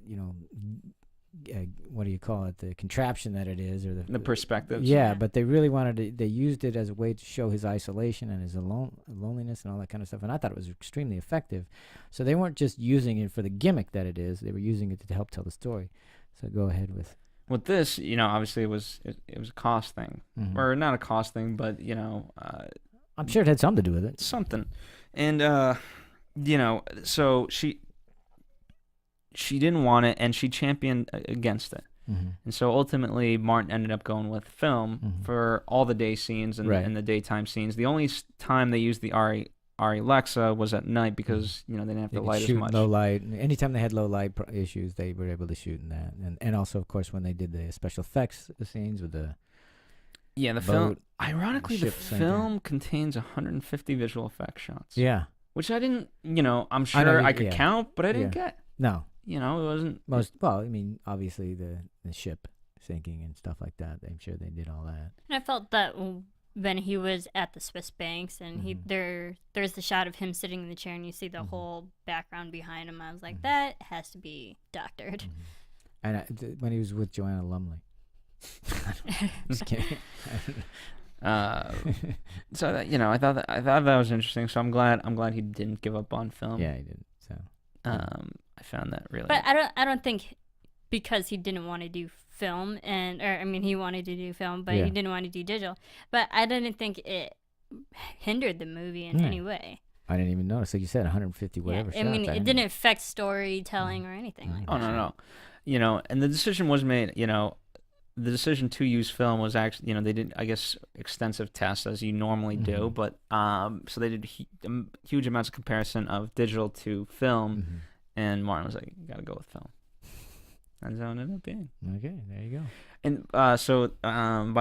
what do you call it, the contraption that it is, or the perspectives. Yeah, but they really wanted to. They used it as a way to show his isolation and his loneliness and all that kind of stuff. And I thought it was extremely effective. So they weren't just using it for the gimmick that it is. They were using it to help tell the story. So go ahead with. With this, obviously it was a cost thing, or not a cost thing, but I'm sure it had something to do with it. something, and so she didn't want it, and she championed against it, and so ultimately Martin ended up going with film for all the day scenes and, Right. and the daytime scenes. The only time they used the Arri Alexa was at night because they didn't have They to could light as shoot much. low light. Anytime they had low light issues, they were able to shoot in that. And also, of course, when they did the special effects scenes with the Yeah, the film. boat, Ironically, the ship sinking. film contains 150 visual effect shots. yeah, Which I didn't, I'm know sure you- I could yeah. count, but I didn't Yeah. get. no, It wasn't. well, I mean, obviously the ship sinking and stuff like that. I'm sure they did all that. And I felt that when he was at the Swiss banks, and there's the shot of him sitting in the chair, and you see the whole background behind him. I was like, that has to be doctored. And when he was with Joanna Lumley. Just kidding. So that I thought that was interesting. So I'm glad he didn't give up on film. Yeah, he didn't. So I found that really. But I don't think because he didn't want to do film, he wanted to do film, but Yeah. he didn't want to do digital. But I didn't think it hindered the movie in Yeah. any way. I didn't even notice. Like you said, 150 whatever. I mean, shots. it didn't affect storytelling or anything like Oh that. no. And the decision was made. The decision to use film was actually, they did, I guess, extensive tests as you normally do, but so they did huge amounts of comparison of digital to film, and Martin was like, "You got to go with film," and so it ended up being. Okay, there you go. And by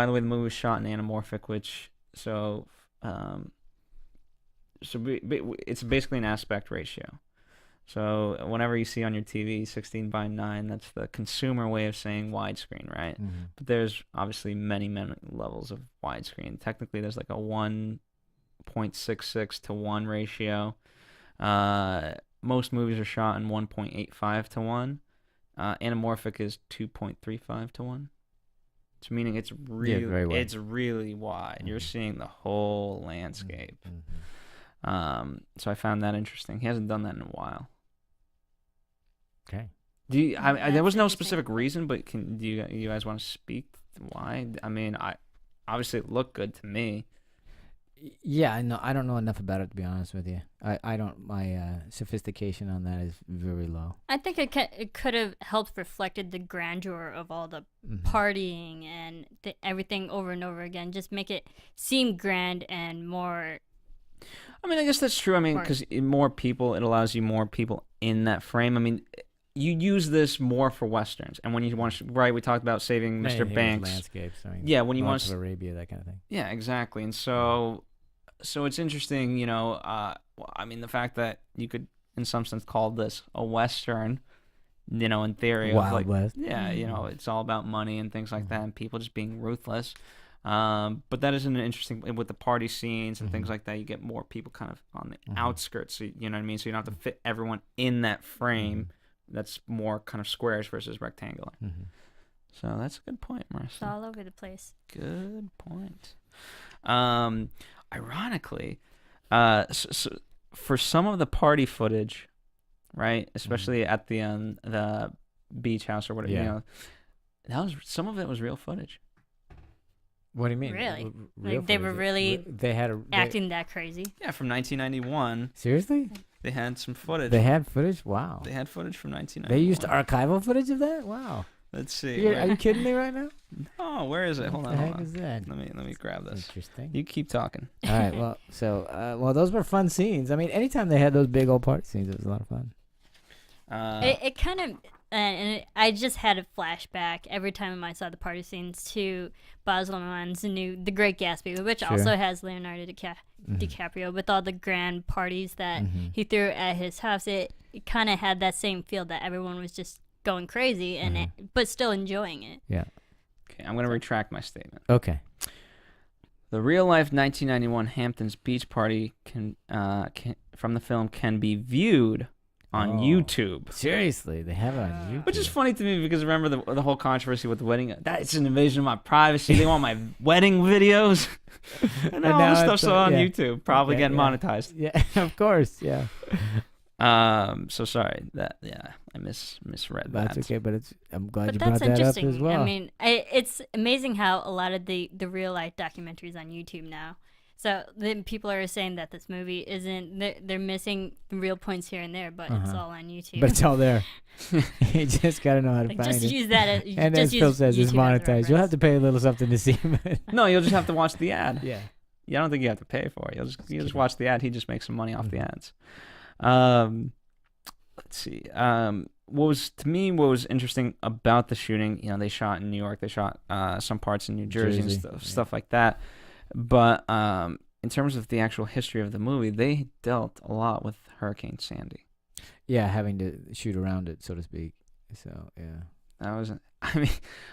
the way, the movie was shot in anamorphic, which it's basically an aspect ratio. So whenever you see on your TV 16:9, that's the consumer way of saying widescreen, right? But there's obviously many levels of widescreen. Technically, there's like a 1.66 to 1 ratio, most movies are shot in 1.85 to 1. Anamorphic is 2.35 to 1. So meaning it's really very wide. it's really wide. You're seeing the whole landscape. So I found that interesting. He hasn't done that in a while. Okay. Do you? There was no That's specific interesting. reason, but do you guys want to speak why? I mean, obviously it looked good to me. Yeah, I don't know enough about it, to be honest with you. I don't. My sophistication on that is very low. I think it could have helped reflected the grandeur of all the Mm-hmm. partying and everything over and over again. Just make it seem grand and more. I mean, I guess that's true. I mean, Right. because more people, it allows you more people in that frame. I mean, you use this more for westerns, and when you want to, right? We talked about saving Mr. Anything with Banks. landscapes. I mean, Yeah, when you want Lawrence to of Arabia, that kind of thing. Yeah, exactly. And so it's interesting, you know, I mean, the fact that you could, in some sense, call this a Western, you know, in theory. Wild of like, West. Yeah, you know, it's all about money and things like that, and people just being ruthless. But that is an interesting, with the party scenes and things like that, you get more people kind of on the outskirts, so, you know what I mean? So you don't have to fit everyone in that frame that's more kind of squares versus rectangular. So that's a good point, It's Marissa. all over the place. Good point. Ironically, so for some of the party footage, right, especially at the beach house or whatever, you Yeah. know, some of it was real footage. What do you mean? Really? Real Like, they were footage? really They had Acting that crazy. Yeah, from 1991, Seriously? they had some footage. They had footage? Wow. They had footage from 1991. They used archival footage of that? Wow. Let's see. Are you kidding me right now? Oh, where is it? Hold What on, the hold heck on. is that? Let me grab this. Interesting. You keep talking. All right. Well, so those were fun scenes. I mean, anytime they had those big old party scenes, it was a lot of fun. It kind of, I just had a flashback every time I saw the party scenes to Baz Luhrmann's The Great Gatsby, which Sure. also has Leonardo DiCaprio with all the grand parties that he threw at his house. It kind of had that same feel that everyone was just going crazy and but still enjoying it. Yeah. Okay, I'm going to retract my statement. Okay. The real-life 1991 Hamptons beach party can from the film can be viewed on Oh. YouTube. Seriously, they have it on YouTube. Which is funny to me because remember the whole controversy with the wedding. That's an invasion of my privacy. They want my wedding videos. and now all now this it's, stuff's on yeah. YouTube, probably Yeah, getting yeah. monetized. Yeah, of course. Yeah. So sorry that I misread That's that. okay, but I'm glad But you brought that's that up interesting. as well. I mean, it's amazing how a lot of the real life documentaries on YouTube now. So then people are saying that this movie isn't. They're missing real points here and there, but it's all on YouTube. but it's all there. You just gotta know how to like, find just it. use that. And as just Phil use says, it's YouTube as a monetized. You'll have reference. to pay a little something to see it. No, you'll just have to watch the ad. Yeah. Yeah, I don't think you have to pay for it. You'll just watch the ad. He just makes some money off the Mm-hmm. ads. Let's see. What was interesting about the shooting? You know, they shot in New York. They shot some parts in New Jersey and Jersey, stuff like that. But in terms of the actual history of the movie, they dealt a lot with Hurricane Sandy. Yeah, having to shoot around it, so to speak. So, yeah. That was, I mean,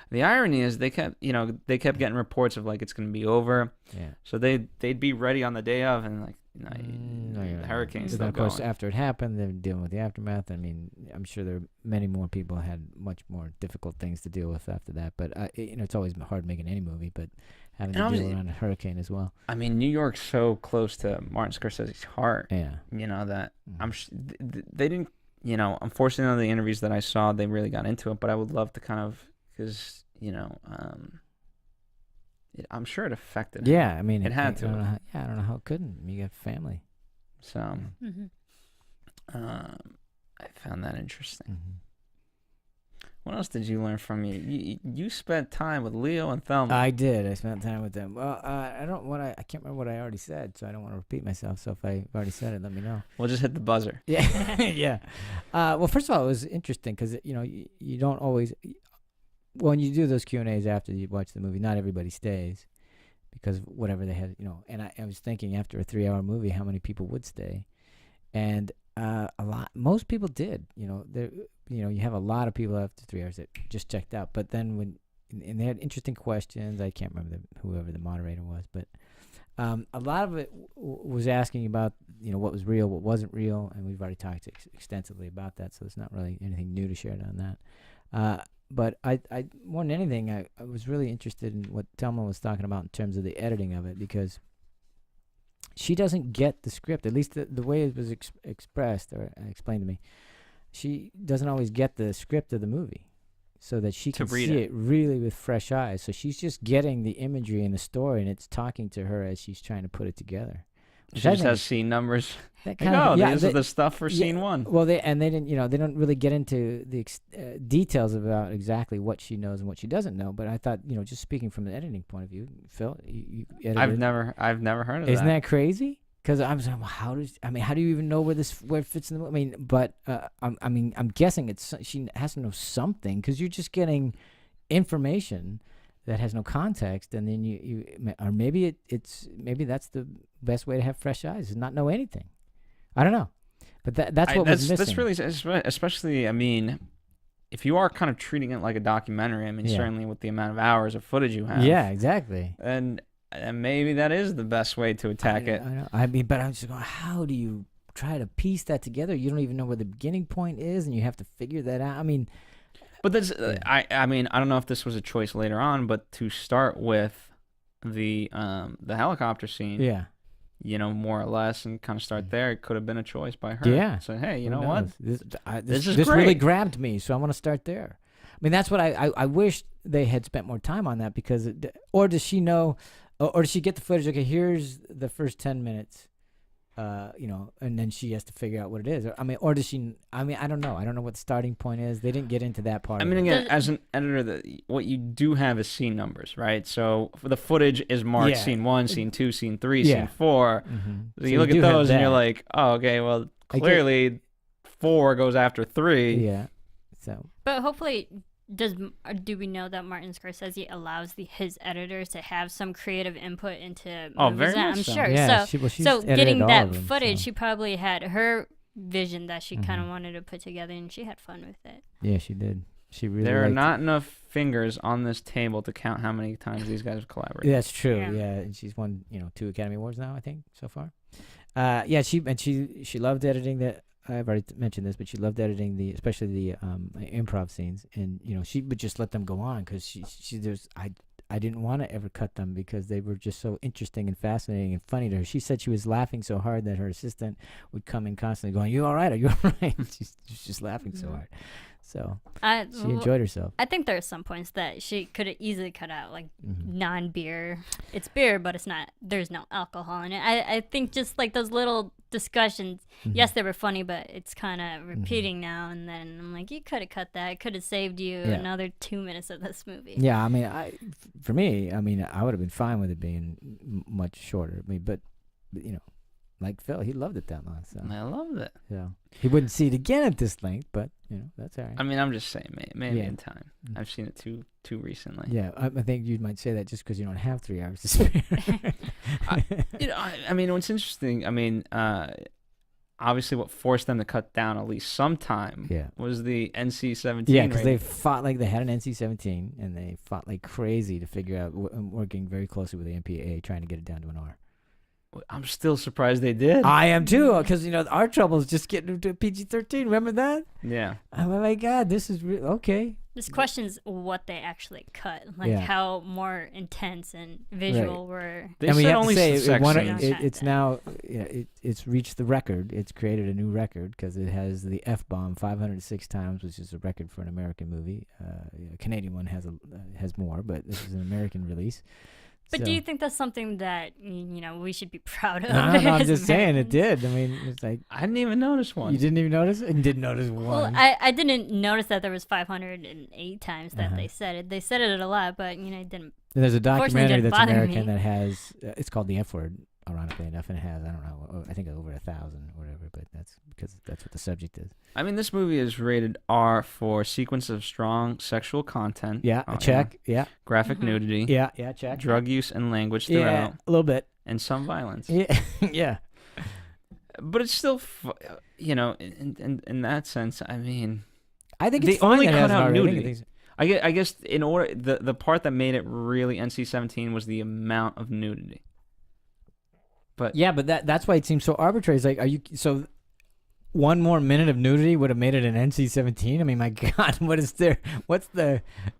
the irony is they kept getting reports of like it's going to be over. Yeah. So they'd be ready on the day of, and like, you know, No, you're the right. hurricane's But still then, of course, going. after it happened, they're dealing with the aftermath. I mean, I'm sure there are many more people had much more difficult things to deal with after that. But it's always hard making any movie, but having And to deal obviously- around a hurricane as well. I mean, New York's so close to Martin Scorsese's heart, Yeah. you know, that Mhm. they didn't, you know, unfortunately, in the interviews that I saw, they really got into it. But I would love to kind of, because, you know, I'm sure it affected him. Yeah, I mean, It had I to. don't know how, I don't know how it couldn't. You got family. So Mhm. I found that interesting. Mhm. What else did you learn from me? You spent time with Leo and Thelma. I did. I spent time with them. Well, I can't remember what I already said, so I don't want to repeat myself. So if I've already said it, let me know. We'll just hit the buzzer. Yeah, yeah. Well, first of all, it was interesting because you don't always when you do those Q&As after you watch the movie, not everybody stays because whatever they had, And I was thinking after a 3-hour movie, how many people would stay, and most people did. You have a lot of people after 3 hours that just checked out. But then and they had interesting questions. I can't remember whoever the moderator was, but A lot of it was asking about what was real, what wasn't real, and we've already talked extensively about that, so there's not really anything new to share on that. But I more than anything, I was really interested in what Thelma was talking about in terms of the editing of it, because she doesn't get the script, at least the way it was expressed or explained to me. She doesn't always get the script of the movie so that she can see it really with fresh eyes. So she's just getting the imagery and the story, and it's talking to her as she's trying to put it together. She just has scene numbers. That these are the stuff for scene one. Well, they didn't, they don't really get into the details about exactly what she knows and what she doesn't know. But I thought, just speaking from the editing point of view, Phil, you edited. I've never heard of that. Isn't that crazy? Because I'm saying, well, how do you even know where it fits in the movie? I mean, but I'm guessing she has to know something, because you're just getting information that has no context, and then or maybe maybe that's the best way to have fresh eyes, is not know anything. I don't know, but that's what was missing. That's really, especially, I mean, if you are kind of treating it like a documentary, I mean, certainly with the amount of hours of footage you have. Yeah, exactly. And maybe that is the best way to attack it. I know. I mean, but I'm just going, how do you try to piece that together? You don't even know where the beginning point is, and you have to figure that out. I mean, but this, I mean, I don't know if this was a choice later on, but to start with the helicopter scene, more or less, and kind of start there, it could have been a choice by her. Yeah. So hey, you know what? This is great. Really grabbed me, so I want to start there. I mean, that's what I wish they had spent more time on that, because or does she know, or does she get the footage? Okay, here's the first 10 minutes. And then she has to figure out what it is. Or does she? I mean, I don't know. I don't know what the starting point is. They didn't get into that part. I mean, again, as an editor, what you do have is scene numbers, right? So the footage is marked scene 1, scene 2, scene 3, scene 4. Mm-hmm. So you look at those and you're like, oh, okay, well, clearly 4 goes after 3. Yeah. So. But hopefully, do we know that Martin Scorsese allows his editors to have some creative input into movies? Oh, very much I'm so. sure. Yeah, so getting that them, footage, so. she probably had her vision that she kind of wanted to put together, and she had fun with it. Yeah, she did. She really. There are not enough fingers on this table to count how many times these guys have collaborated. Yeah, that's true. Yeah, and she's won 2 Academy Awards now, I think, so far. She loved editing that. I've already mentioned this, but she loved editing especially the improv scenes, and she would just let them go on, because I didn't want to ever cut them, because they were just so interesting and fascinating and funny to her. She said she was laughing so hard that her assistant would come in constantly going, "You all right? Are you all right?" She's just laughing so hard. So she enjoyed herself. I think there are some points that she could have easily cut out, like non-beer. It's beer, but it's not. There's no alcohol in it. I think just like those little discussions. Yes, they were funny, but it's kind of repeating now and then. I'm like, you could have cut that. It could have saved you another 2 minutes of this movie. Yeah, I mean, for me, I would have been fine with it being much shorter. I mean, but like Phil, he loved it that long. So I loved it. Yeah, he wouldn't see it again at this length, but that's all right. I mean, I'm just saying, maybe in time. I've seen it too recently. Yeah, I think you might say that just because you don't have 3 hours to spare. I mean, what's interesting, I mean, obviously what forced them to cut down at least some time was the NC-17 Yeah, because they fought they had an NC-17, and they fought like crazy to figure out, working very closely with the MPAA, trying to get it down to an R. I'm still surprised they did. I am too, because our trouble is just getting to PG-13. Remember that? Yeah. Oh my God, this is okay. This questions what they actually cut, like how more intense and visual were. They said only it's scenes. It's reached the record. It's created a new record because it has the F-bomb 506 times, which is a record for an American movie. A Canadian one has more, but this is an American release. But do you think that's something that we should be proud of? No, I'm just saying it did. I mean, it's like I didn't even notice one. You didn't even notice it? You didn't notice one. Well, I didn't notice that there was 508 times that they said it. They said it a lot, but I didn't. There's a documentary that's American me. that has it's called The F Word, ironically enough, and it has, I don't know, I think over 1,000 or whatever, but that's because that's what the subject is. I mean, this movie is rated R for sequence of strong sexual content. Yeah, check. Yeah. Graphic nudity. Yeah, check. Drug use and language throughout. Yeah, a little bit. And some violence. Yeah, yeah. But it's still, in that sense, I mean, I think they it's fine only that it cut has an out R rating. nudity. I guess in order, the part that made it really NC-17 was the amount of nudity. But Yeah, but that's why it seems so arbitrary. It's like, are you so? One more minute of nudity would have made it an NC-17. I mean, my God, what's the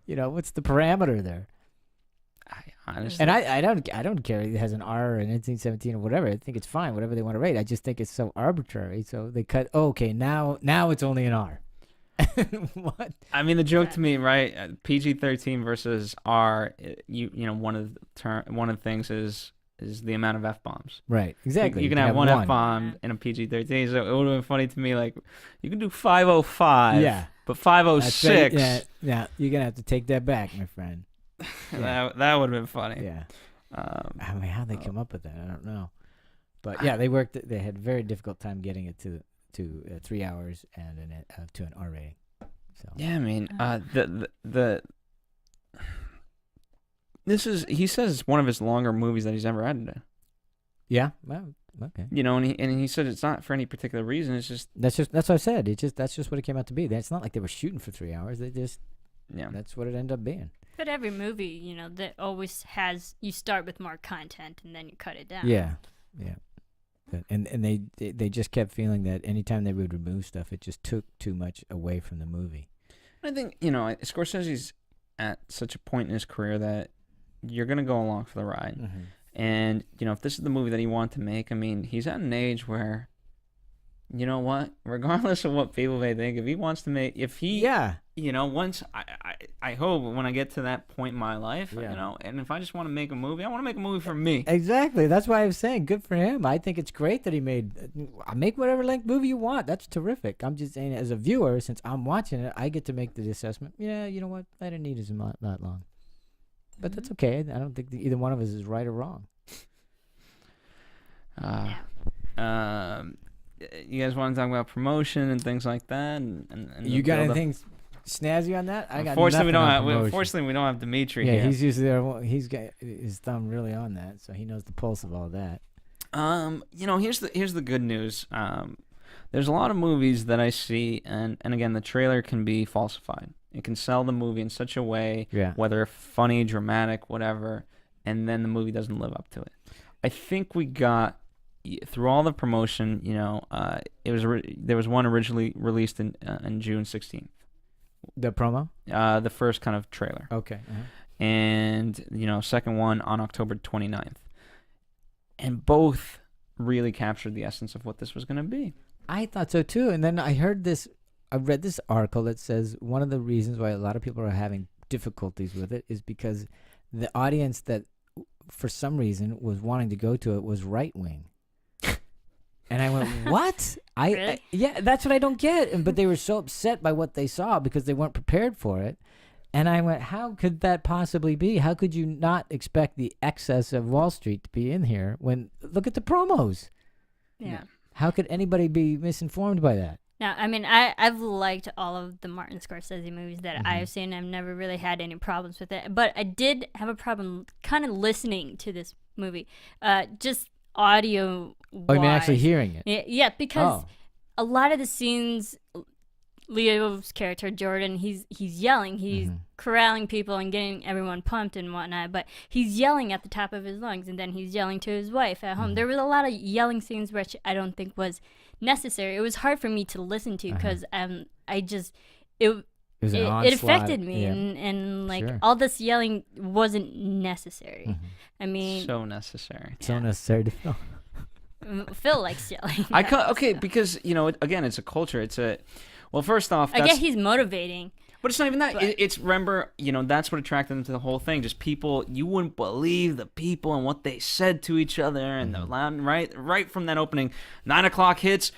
parameter there? honestly, And I don't care if it has an R or an NC-17 or whatever. I think it's fine, whatever they want to rate. I just think it's so arbitrary. So they cut. Oh, okay, now it's only an R. What? I mean, the joke to me, right? PG-13 versus R. One of the things is the amount of F-bombs. Right, exactly. You can have one F-bomb in a PG-13, so it would have been funny to me, like, you can do 505, Yeah. but 506, Yeah, you're gonna have to take that back, my friend. Yeah. that would have been funny. Yeah. I mean, how they Oh. come up with that, I don't know. But yeah, they had a very difficult time getting it to 3 hours and to an R rating. So Yeah, I mean, he says it's one of his longer movies that he's ever edited. yeah, well, okay. And he said it's not for any particular reason. It's just That's what I said. That's just what it came out to be. It's not like they were shooting for 3 hours. That's what it ended up being. But every movie, that always has, you start with more content and then you cut it down. Yeah. And they just kept feeling that anytime they would remove stuff, it just took too much away from the movie. I think Scorsese's at such a point in his career that you're gonna go along for the ride. Mm-hmm. And, if this is the movie that he wanted to make, I mean, he's at an age where, you know what? Regardless of what people may think, if he wants to make, once, I hope when I get to that point in my life, and if I just want to make a movie, I want to make a movie for me. Exactly. That's why I was saying good for him. I think it's great that he make whatever length movie you want. That's terrific. I'm just saying, as a viewer, since I'm watching it, I get to make the assessment. Yeah, you know what? I didn't need it that long. But that's okay. I don't think either one of us is right or wrong. You guys want to talk about promotion and things like that? And You got anything snazzy on that? I got Unfortunately, nothing we don't have Dimitri Yeah, here. he's usually there. He's got his thumb really on that, so he knows the pulse of all that. Here's the good news. There's a lot of movies that I see, and again, the trailer can be falsified. It can sell the movie in such a way, whether funny, dramatic, whatever, and then the movie doesn't live up to it. I think we got, through all the promotion, there was one originally released in June 16th. The promo? The first kind of trailer. Okay. And, second one on October 29th. And both really captured the essence of what this was going to be. I thought so too. And then I read this article that says one of the reasons why a lot of people are having difficulties with it is because the audience that, for some reason, was wanting to go to it was right wing. And I went, what? Really? Yeah, that's what I don't get. But they were so upset by what they saw because they weren't prepared for it. And I went, how could that possibly be? How could you not expect the excess of Wall Street to be in here when, look at the promos. Yeah. How could anybody be misinformed by that? Now, I mean, I've liked all of the Martin Scorsese movies that I've seen. I've never really had any problems with it. But I did have a problem kind of listening to this movie. Just audio wise. Oh, you mean actually hearing it? Yeah, because a lot of the scenes, Leo's character, Jordan, he's yelling. He's corralling people and getting everyone pumped and whatnot. But he's yelling at the top of his lungs, and then he's yelling to his wife at home. There was a lot of yelling scenes which I don't think was necessary. It was hard for me to listen to because it affected me, and like all this yelling wasn't necessary. I mean, so necessary. So necessary to film. Phil likes yelling. Because again, it's a culture. Well, first off, I get he's motivating. But it's not even that. It's remember, that's what attracted them to the whole thing. Just people, you wouldn't believe the people and what they said to each other, and the loud, right from that opening, 9 o'clock hits,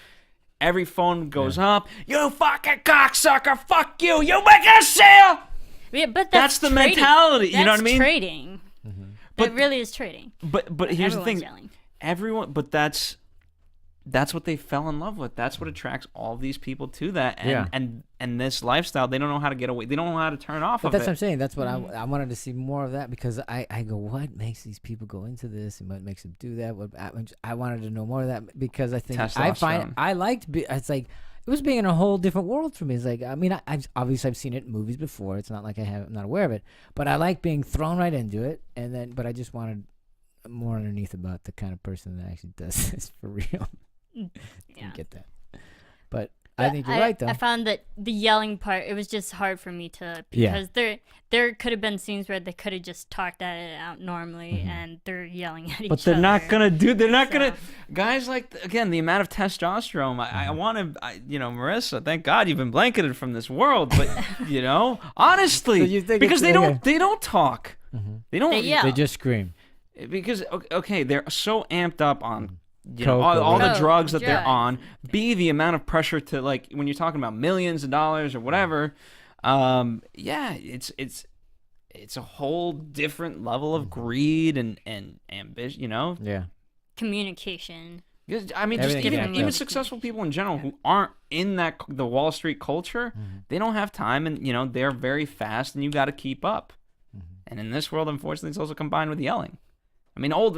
every phone goes up. You fucking cocksucker! Fuck you! You make a sale! Yeah, but that's the trading. mentality. You know what I mean? That's trading. But it really is trading. But here's the thing. Yelling. Everyone, but that's what they fell in love with. That's what attracts all these people to that. And this lifestyle, they don't know how to get away. They don't know how to turn off but of that's it. what I'm saying. That's what I wanted to see more of that, because I go, what makes these people go into this and what makes them do that? I wanted to know more of that, because I think it's like it was being in a whole different world for me. It's like, I mean, I've seen it in movies before. It's not like I'm not aware of it, but I like being thrown right into it. But I just wanted more underneath about the kind of person that actually does this for real. Yeah. I get that. But I think you're right, though. I found that the yelling part, it was just hard for me to, Yeah. because there could have been scenes where they could have just talked that it out normally, Mm-hmm. and they're yelling at each other. But they're not gonna do. They're not So- gonna. Guys, like again, the amount of testosterone. I want to. Marissa. Thank God you've been blanketed from this world. But honestly, So you think because it's- they don't talk. They don't. They yell. They just scream. Because okay, they're so amped up on Coke all or the Coke, drugs that they're drugs. on. B, the amount of pressure to, like, when you're talking about millions of dollars or whatever. It's a whole different level of greed and ambition. Yeah. Communication. Because, I mean, just Everything even jacked even up. successful people in general who aren't in the Wall Street culture, they don't have time, and they're very fast, and you got to keep up. And in this world, unfortunately, it's also combined with yelling. I mean, old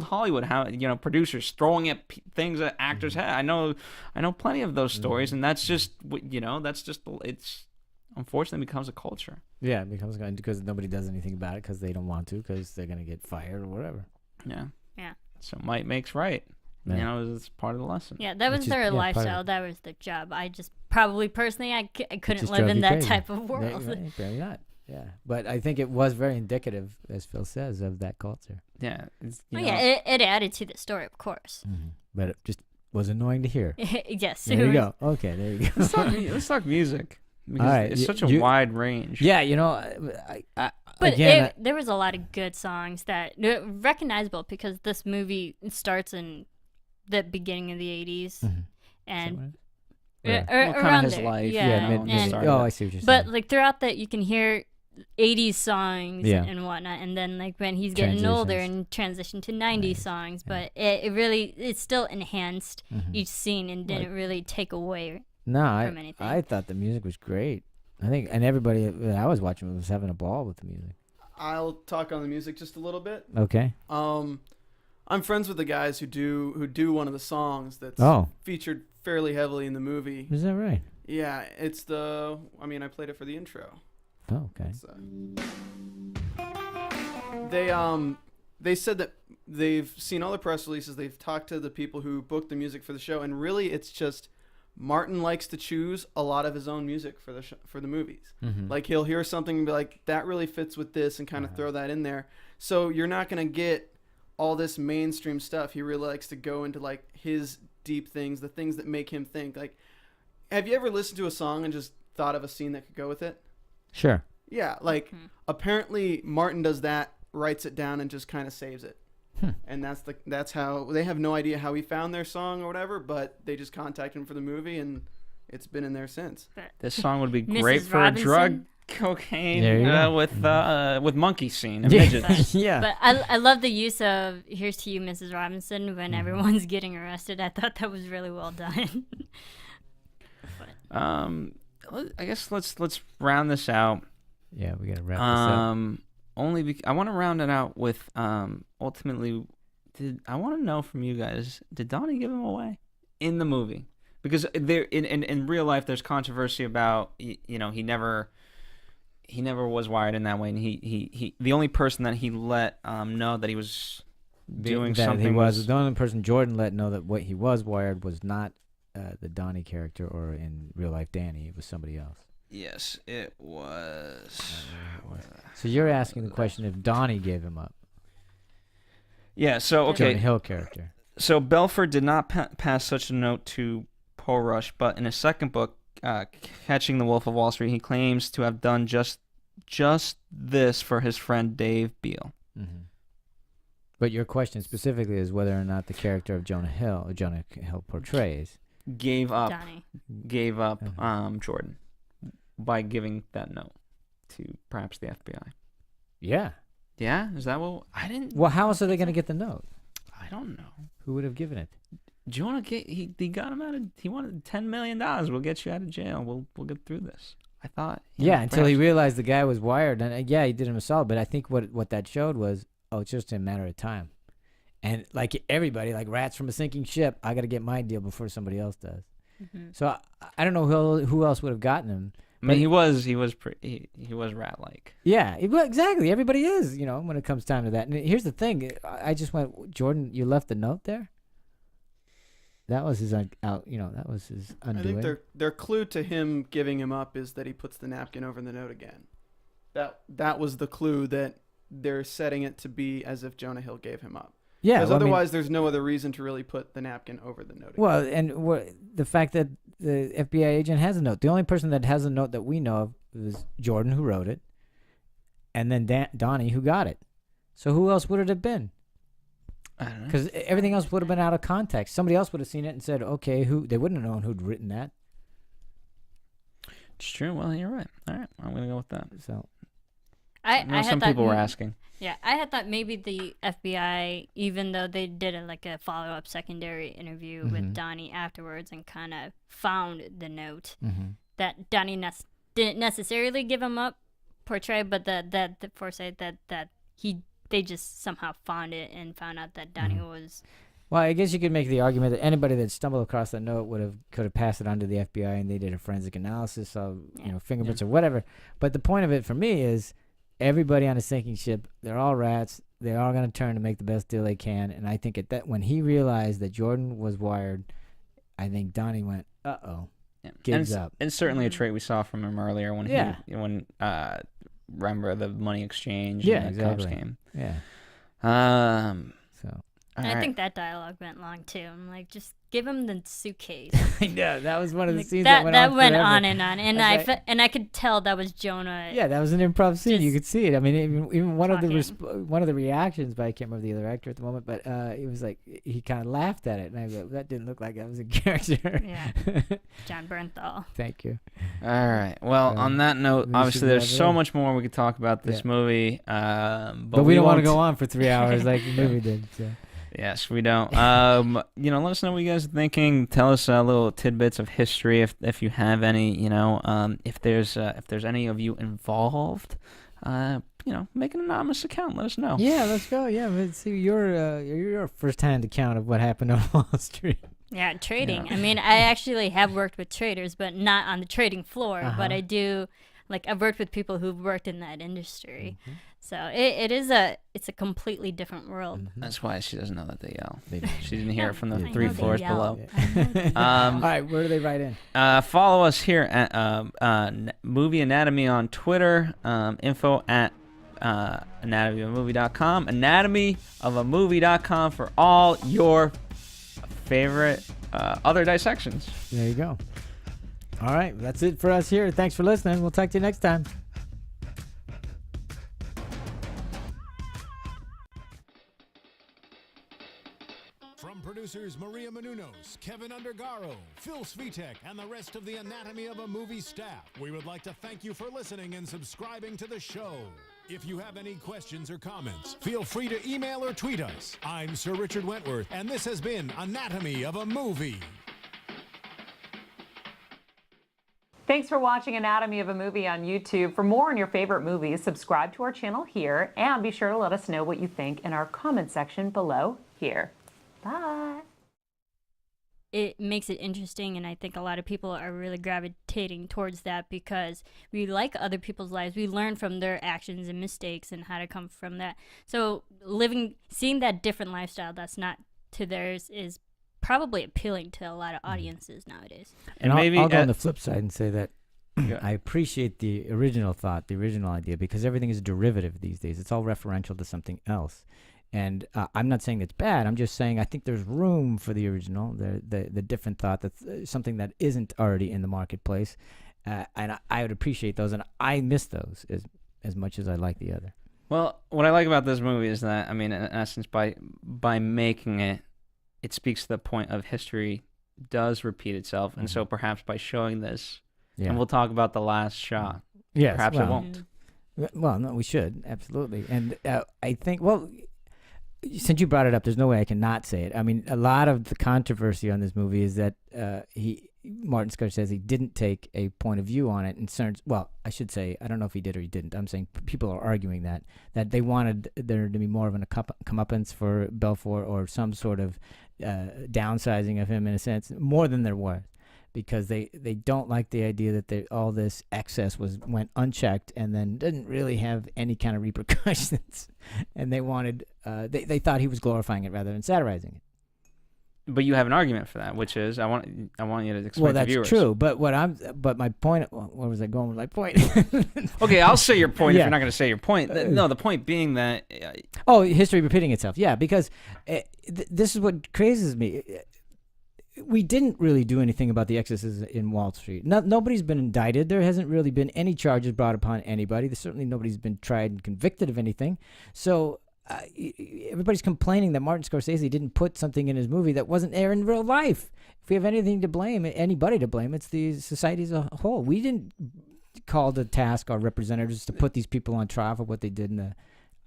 Hollywood, how producers throwing at things at actors' head. I know plenty of those stories, and that's just it's unfortunately becomes a culture. Yeah, it becomes because nobody does anything about it because they don't want to because they're going to get fired or whatever. Yeah. Yeah. So might makes right. Yeah. It's part of the lesson. Yeah, that was Which is- their yeah, part of lifestyle. it. That was their job. I just probably personally, I couldn't just live drove in you that crazy. type of world. Right, apparently not. Yeah, but I think it was very indicative, as Phil says, of that culture. Yeah. It's, Oh, yeah, it added to the story, of course. But it just was annoying to hear. Yes. There you go. Okay, there you Let's go. let's talk music. Because All right, it's such a you- wide range. Yeah, I But again, there was a lot of good songs that recognizable because this movie starts in the beginning of the 80s and Yeah. Well, kinda around his there. life, Yeah, yeah, and mid, started oh, it. I see what you're saying. but like throughout that you can hear 80s songs Yeah. and whatnot, and then like when he's getting older Transitions. and transition to 90s songs, but it still enhanced each scene and didn't really take away. no, from anything. I thought the music was great. I think, and everybody that I was watching was having a ball with the music. I'll talk on the music just a little bit. Okay. I'm friends with the guys who do one of the songs that's Oh, featured fairly heavily in the movie. is that right? Yeah, it's I played it for the intro. Oh, okay. So. They said that they've seen all the press releases, they've talked to the people who booked the music for the show, and really it's just Martin likes to choose a lot of his own music for the movies. Like he'll hear something and be like, that really fits with this, and kind of throw that in there. So you're not gonna get all this mainstream stuff. He really likes to go into like his deep things, the things that make him think. Like, have you ever listened to a song and just thought of a scene that could go with it? Sure. Yeah, like apparently Martin does that, writes it down, and just kind of saves it. And that's how they have no idea how he found their song or whatever, but they just contacted him for the movie, and it's been in there since. This song would be Mrs. great for Robinson? a drug There cocaine you go. with monkey scene and midgets. Yeah. But I love the use of "Here's to You, Mrs. Robinson" when everyone's getting arrested. I thought that was really well done. I guess let's round this out. Yeah, we gotta wrap this up. I want to round it out with ultimately. I want to know from you guys: did Donnie give him away in the movie? Because there in real life, there's controversy about he never was wired in that way, and he the only person that he let know that he was doing That something he was the only person Jordan let know that what he was wired was not the Donnie character or in real life Danny. It was somebody else. Yes, it was. So you're asking the question if Donnie gave him up. Yeah. So Jonah okay. Hill character. So Belford did not pass such a note to Paul Rush, but in his second book, Catching the Wolf of Wall Street, he claims to have done just this for his friend Dave Beale. But your question specifically is whether or not the character of Jonah Hill portrays. Gave up Donnie. Jordan by giving that note to perhaps the FBI. Yeah. Yeah, is that what I didn't? Well, how else are they going to get the note? I don't know. Who would have given it? Do you want to get? He got him out of. He wanted $10 million. We'll get you out of jail. We'll get through this. I thought. Yeah, until he perhaps- realized the guy was wired, and yeah, he did him a solid. But I think what that showed was, it's just a matter of time. And like everybody, like rats from a sinking ship, I got to get my deal before somebody else does. So I don't know who else would have gotten him. I mean, he was rat like. Yeah, well, exactly. Everybody is, when it comes time to that. And here's the thing: I just went, Jordan, you left the note there. That was his that was his undoing. I think their clue to him giving him up is that he puts the napkin over the note again. That was the clue that they're setting it to be as if Jonah Hill gave him up. Yeah, because otherwise there's no other reason to really put the napkin over the note again. Well, and the fact that the FBI agent has a note. The only person that has a note that we know of was Jordan, who wrote it, and then Donnie, who got it. So who else would it have been? I don't know. Because everything else would have been out of context. Somebody else would have seen it and said, okay, they wouldn't have known who'd written that. It's true. Well, you're right. All right, I'm gonna go with that. So I know some people were asking. Yeah, I had thought maybe the FBI, even though they did a follow-up secondary interview with Donnie afterwards and kind of found the note, that Donnie didn't necessarily give him up, portray, but the foresight that they just somehow found it and found out that Donnie was. Well, I guess you could make the argument that anybody that stumbled across that note could have passed it on to the FBI and they did a forensic analysis of fingerprints or whatever. But the point of it for me is everybody on a sinking ship, they're all rats. They're all going to turn to make the best deal they can. And I think when he realized that Jordan was wired, I think Donnie went, uh-oh, gives up. And certainly a trait we saw from him earlier when remember the money exchange and the cops came. Yeah. So. And I think that dialogue went long too. I'm like, just give him the suitcase. Yeah, that was one of the scenes that went on and on, and I could tell that was Jonah. Yeah, that was an improv scene. You could see it. I mean, even one of the reactions, but I can't remember the other actor at the moment. But it was like he kind of laughed at it, and I go, that didn't look like that was a character. Yeah, John Bernthal. Thank you. All right. Well, on that note, obviously there's so much more we could talk about this movie, but we don't want to go on for 3 hours like the movie did. So. Yes, we don't. Let us know what you guys are thinking. Tell us little tidbits of history if you have any. If there's any of you involved, make an anonymous account. Let us know. Yeah, let's go. Yeah, let's see your first-hand account of what happened on Wall Street. Yeah, trading. Yeah. I mean, I actually have worked with traders, but not on the trading floor. But I do. I've worked with people who've worked in that industry. So it's a completely different world. That's why she doesn't know that they yell. She didn't hear it from the 3 floors below. All right, where do they write in? Follow us here at Movie Anatomy on Twitter. Info at anatomyofamovie.com. Anatomyofamovie.com for all your favorite other dissections. There you go. All right, that's it for us here. Thanks for listening. We'll talk to you next time. From producers Maria Menounos, Kevin Undergaro, Phil Svitek, and the rest of the Anatomy of a Movie staff, we would like to thank you for listening and subscribing to the show. If you have any questions or comments, feel free to email or tweet us. I'm Sir Richard Wentworth, and this has been Anatomy of a Movie. Thanks for watching Anatomy of a Movie on YouTube. For more on your favorite movies, subscribe to our channel here, and be sure to let us know what you think in our comment section below here. Bye. It makes it interesting, and I think a lot of people are really gravitating towards that because we like other people's lives. We learn from their actions and mistakes and how to come from that. So seeing that different lifestyle that's not to theirs is probably appealing to a lot of audiences nowadays. And I'll go on the flip side and say that I appreciate the original thought, the original idea, because everything is derivative these days. It's all referential to something else. And I'm not saying it's bad. I'm just saying I think there's room for the original, the different thought, that's something that isn't already in the marketplace. And I would appreciate those, and I miss those as much as I like the other. Well, what I like about this movie is that, I mean, in essence, by making it, it speaks to the point of history does repeat itself. And so perhaps by showing this, and we'll talk about The Last Shot, perhaps it won't. Well, no, we should, absolutely. And I think, since you brought it up, there's no way I can not say it. I mean, a lot of the controversy on this movie is that Martin Scorsese didn't take a point of view on it. I should say, I don't know if he did or he didn't. I'm saying people are arguing that they wanted there to be more of a comeuppance for Belfort or some sort of downsizing of him in a sense, more than there was. because they don't like the idea that all this excess went unchecked and then didn't really have any kind of repercussions, and they wanted they thought he was glorifying it rather than satirizing it. But you have an argument for that, which is I want you to explain Well, to that's viewers. true. But my point. Where was I going with my point? Okay, I'll say your point if Yeah. you're not going to say your point. No, the point being that Oh, history repeating itself. Yeah, because this is what crazes me. We didn't really do anything about the excesses in Wall Street. Nobody's been indicted. There hasn't really been any charges brought upon anybody. There's certainly nobody's been tried and convicted of anything. So everybody's complaining that Martin Scorsese didn't put something in his movie that wasn't there in real life. If we have anything to blame, anybody to blame, it's the society as a whole. We didn't call to task our representatives to put these people on trial for what they did in the.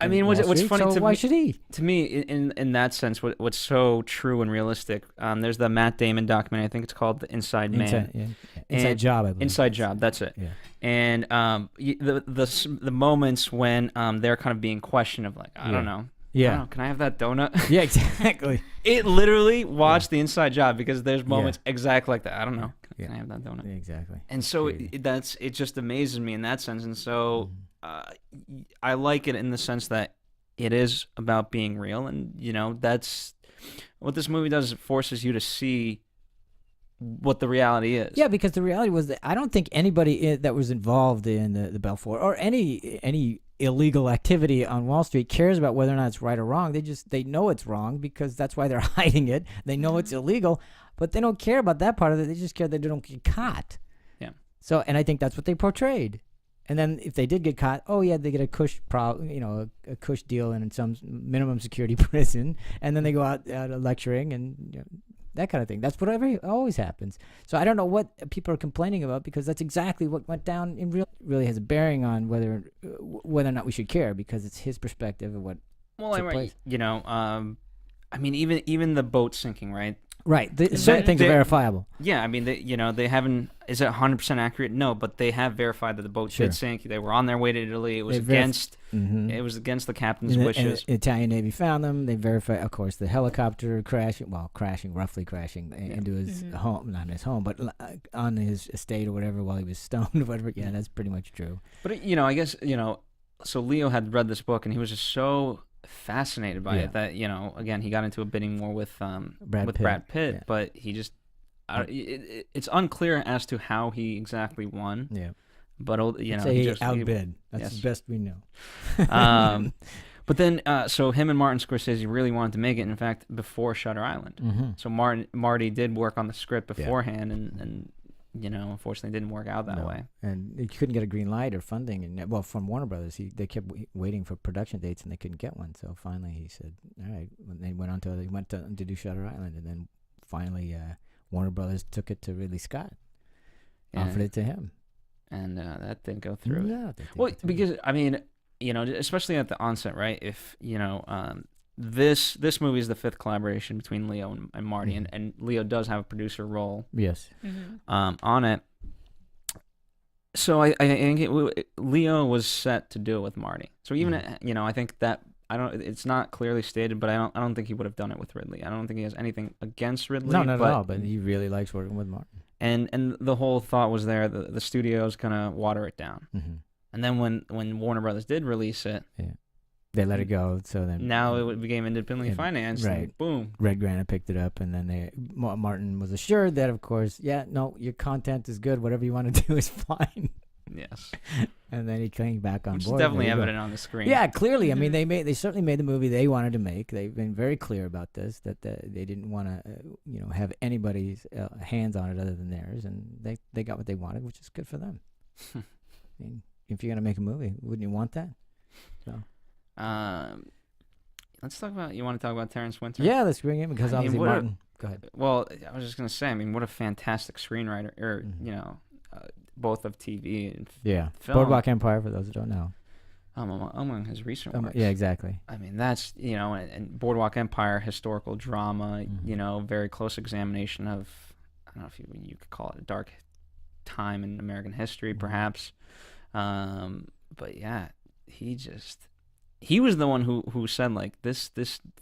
I mean, Wall what's Street, funny so to why me, should he? to me, in that sense, what's so true and realistic, there's the Matt Damon documentary, I think it's called The Inside Man. Inside Job, I believe. Inside Job, that's it. Yeah. And the moments when they're kind of being questioned of like, I don't know. Yeah. I don't know, can I have that donut? Yeah, exactly. It literally watched The Inside Job because there's moments exactly like that. I don't know. Can I have that donut? Exactly. And so Crazy. it just amazes me in that sense. And so I like it in the sense that it is about being real, and that's what this movie does. It forces you to see what the reality is. Yeah, because the reality was that I don't think anybody that was involved in the Belfour or any illegal activity on Wall Street cares about whether or not it's right or wrong. They know it's wrong because that's why they're hiding it. They know it's illegal, but they don't care about that part of it. They just care that they don't get caught. Yeah. So, and I think that's what they portrayed. And then if they did get caught, oh yeah, they get a a cush deal in some minimum security prison, and then they go out lecturing and that kind of thing. That's what always happens. So I don't know what people are complaining about, because that's exactly what went down in real. Really has a bearing on whether or not we should care, because it's his perspective of what took place. I mean, even the boat sinking, right? Right. Certain things are verifiable. Yeah, I mean, they haven't. Is it 100% accurate? No, but they have verified that the boat did sink. They were on their way to Italy. It was against the captain's wishes. The Italian Navy found them. They verified, of course, the helicopter roughly crashing into his home, not his home, but on his estate or whatever while he was stoned or whatever. Yeah, that's pretty much true. But I guess so Leo had read this book and he was just so fascinated by it that again he got into a bidding war with Brad Pitt, but he just it's unclear as to how he exactly won. Yeah, but he outbid. That's the best we know. But then so him and Martin Scorsese really wanted to make it. In fact, before Shutter Island, so Marty did work on the script beforehand, and unfortunately didn't work out that way. And he couldn't get a green light or funding, and from Warner Brothers, they kept waiting for production dates and they couldn't get one. So finally, he said, "All right." When they went to do Shutter Island, and then finally, Warner Brothers took it to Ridley Scott, offered it to him, and that didn't go through. No, because I mean, especially at the onset, right? If this movie is the fifth collaboration between Leo and Marty, and Leo does have a producer role. Yes. On it. So I think Leo was set to do it with Marty. So even I think that it's not clearly stated, but I don't think he would have done it with Ridley. I don't think he has anything against Ridley. No, not at all. But he really likes working with Martin. And the whole thought was there. The studio's gonna water it down. And then when Warner Brothers did release it. Yeah. They let it go, so then now it became independently financed. Right, and boom. Red Granite picked it up, and then Martin was assured that, of course, your content is good. Whatever you want to do is fine. Yes. And then he came back on Which board. Is definitely evident on the screen. Yeah, clearly. I mean, they certainly made the movie they wanted to make. They've been very clear about this, that they didn't want to, have anybody's hands on it other than theirs, and they got what they wanted, which is good for them. I mean, if you're gonna make a movie, wouldn't you want that? So. Let's talk about. You want to talk about Terrence Winter? Yeah, let's bring him because obviously Martin. Go ahead. Well, I was just gonna say. I mean, what a fantastic screenwriter, or both of TV and film. Boardwalk Empire, for those who don't know. Among his recent works. Yeah, exactly. I mean, that's and Boardwalk Empire, historical drama. Very close examination of. I don't know if you could call it a dark time in American history, perhaps. But yeah, he was the one who said like this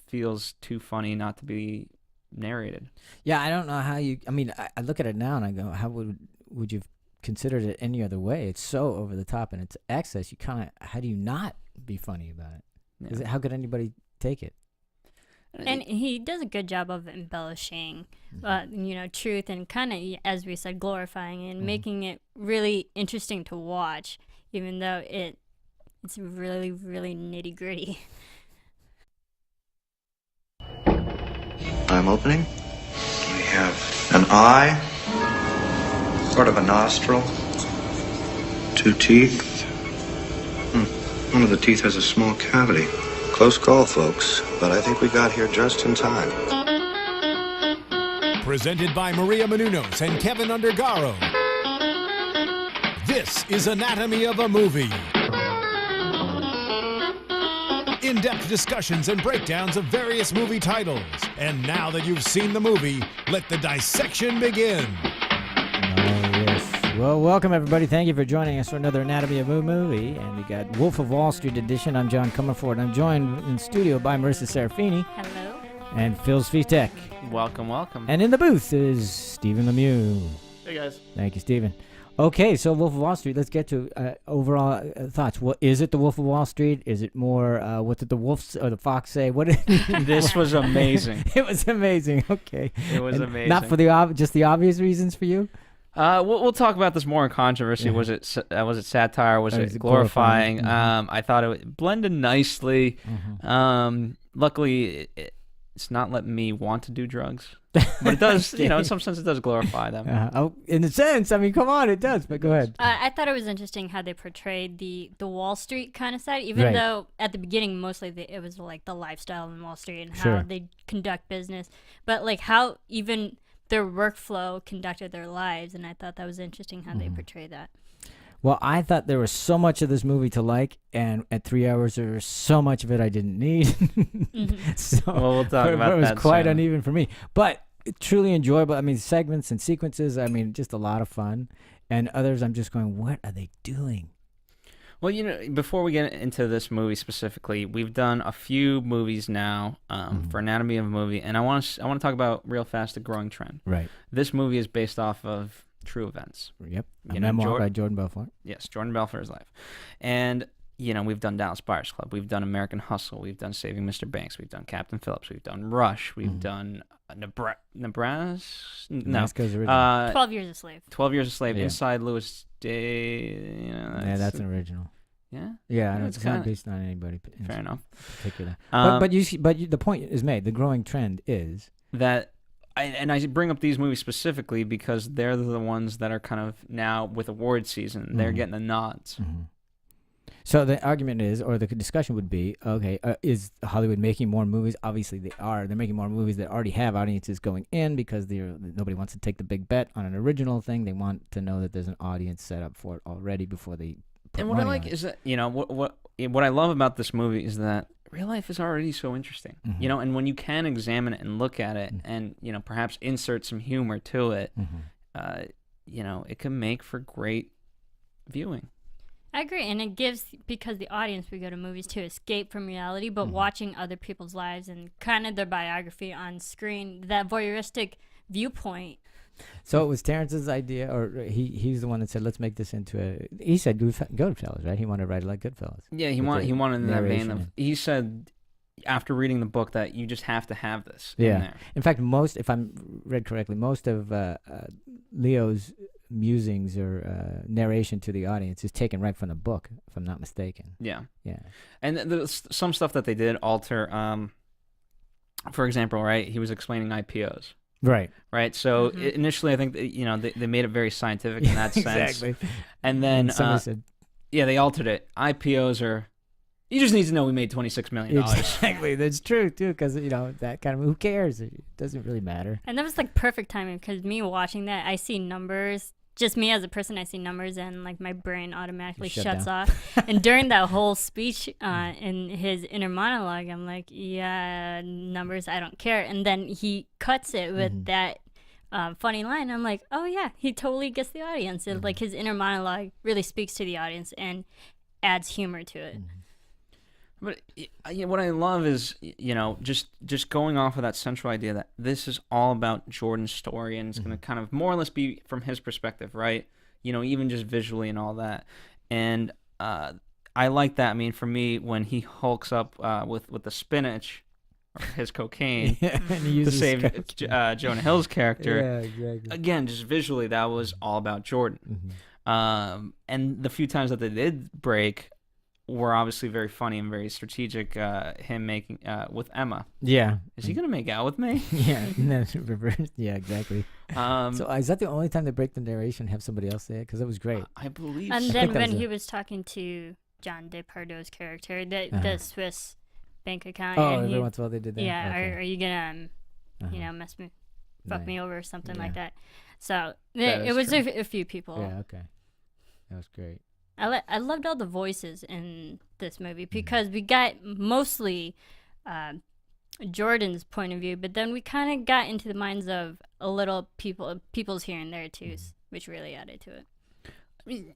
feels too funny not to be narrated. Yeah, I don't know how you. I mean, I look at it now and I go, how would you have considered it any other way? It's so over the top and it's excess. You kind of, how do you not be funny about it? Yeah. How could anybody take it? And he does a good job of embellishing, truth and kind of, as we said, glorifying and making it really interesting to watch, even though it's really, really nitty gritty. I'm opening. We have an eye, sort of a nostril, 2 teeth. One of the teeth has a small cavity. Close call, folks, but I think we got here just in time. Presented by Maria Menounos and Kevin Undergaro. This is Anatomy of a Movie. In-depth discussions and breakdowns of various movie titles. And now that you've seen the movie, let the dissection begin. Yes. Well, welcome everybody. Thank you for joining us for another Anatomy of a Movie. And we got Wolf of Wall Street edition. I'm John Comerford. I'm joined in studio by Marissa Serafini Hello. and Phil Svitek. Welcome, welcome. And in the booth is Stephen Lemieux. Hey guys. Thank you, Stephen. Okay, so Wolf of Wall Street. Let's get to overall thoughts. What is it? The Wolf of Wall Street? Is it more? What did the wolf or the fox say? What? This was amazing. It was amazing. Okay. It was And amazing. Not for the just the obvious reasons for you. We'll talk about this more in controversy. Yeah. Was it satire? Was Or it is it glorifying? glorifying? I thought it blended nicely. Mm-hmm. Luckily, it's not letting me want to do drugs, but it does. In some sense, it does glorify them. Oh, in a sense, I mean, come on, it does. But go ahead. I thought it was interesting how they portrayed the Wall Street kind of side, even Right. though at the beginning mostly it was like the lifestyle in Wall Street and how Sure. they conduct business, but like how even their workflow conducted their lives, and I thought that was interesting how they portrayed that. Well, I thought there was so much of this movie to like, and at 3 hours, there was so much of it I didn't need. So Well, we'll talk about it was that quite soon. uneven for me, but truly enjoyable. I mean, segments and sequences. I mean, just a lot of fun. And others, I'm just going, what are they doing? Well, before we get into this movie specifically, we've done a few movies now for Anatomy of a Movie, and I want to talk about real fast The Growing Trend. Right. This movie is based off of true events. Yep. A You know, memoir by Jordan Belfort. Yes, Jordan Belfort's life. And, we've done Dallas Buyers Club. We've done American Hustle. We've done Saving Mr. Banks. We've done Captain Phillips. We've done Rush. We've done Nebraska? No. Nebraska's original. 12 Years a Slave. 12 Years a Slave. Yeah. Inside Louis Day. Yeah, that's an original. Yeah? Yeah, I know it's it's not kinda- based on anybody in Fair enough. particular. Um, But the point is made. The growing trend is That... I bring up these movies specifically because they're the ones that are kind of now with award season. They're getting the nods. So the argument is, or the discussion would be, okay, is Hollywood making more movies? Obviously they are. They're making more movies that already have audiences going in because nobody wants to take the big bet on an original thing. They want to know that there's an audience set up for it already before they put And what I money like on it. is that, what I love about this movie is that real life is already so interesting. And when you can examine it and look at it and, perhaps insert some humor to it, it can make for great viewing. I agree, and it gives, because the audience we go to movies to escape from reality, but watching other people's lives and kind of their biography on screen, that voyeuristic viewpoint. So it was Terrence's idea, or he's the one that said, let's make this into a... He said Goodfellas, right? He wanted to write it like Goodfellas. Yeah, he With the wanted in that vein narration of... and- He said after reading the book that you just have to have this Yeah. in there. In fact, if I'm read correctly, most of Leo's musings or narration to the audience is taken right from the book, if I'm not mistaken. Yeah. Yeah. And there's some stuff that they did alter. For example, right, he was explaining IPOs. Right. Right, so initially I think that, they made it very scientific in that sense. Exactly. And then somebody said, they altered it. IPOs are... You just need to know we made $26 million. exactly. That's true, too, because, that kind of... Who cares? It doesn't really matter. And that was like perfect timing, because me watching that, I see numbers. Just me as a person, I see numbers and like my brain automatically Shut shuts down. off. And during that whole speech in his inner monologue, I'm like, yeah, numbers, I don't care. And then he cuts it with that funny line. I'm like, oh yeah, he totally gets the audience. It, like his inner monologue really speaks to the audience and adds humor to it. But what I love is, just going off of that central idea that this is all about Jordan's story, and it's going to kind of more or less be from his perspective, right? Even just visually and all that. And I like that. I mean, for me, when he hulks up with the spinach or his cocaine and he to uses save Jonah Hill's character, Yeah, exactly. again, just visually, that was all about Jordan. And the few times that they did break were obviously very funny and very strategic. Him making with Emma. Yeah. Is he gonna make out with me? Yeah. And then reverse. Yeah, exactly. So is that the only time they break the narration? Have somebody else say it? Because that was great. I believe. And so. then that when was he was talking to John DePardo's character, the Swiss bank account. Oh, and every he, once in a while they did that. yeah, Okay. are you gonna fuck me over or something like Yeah. that? So That it is was true. a few people. Yeah. Okay. That was great. I loved all the voices in this movie because we got mostly Jordan's point of view, but then we kind of got into the minds of a little people's here and there too, which really added to it. I mean,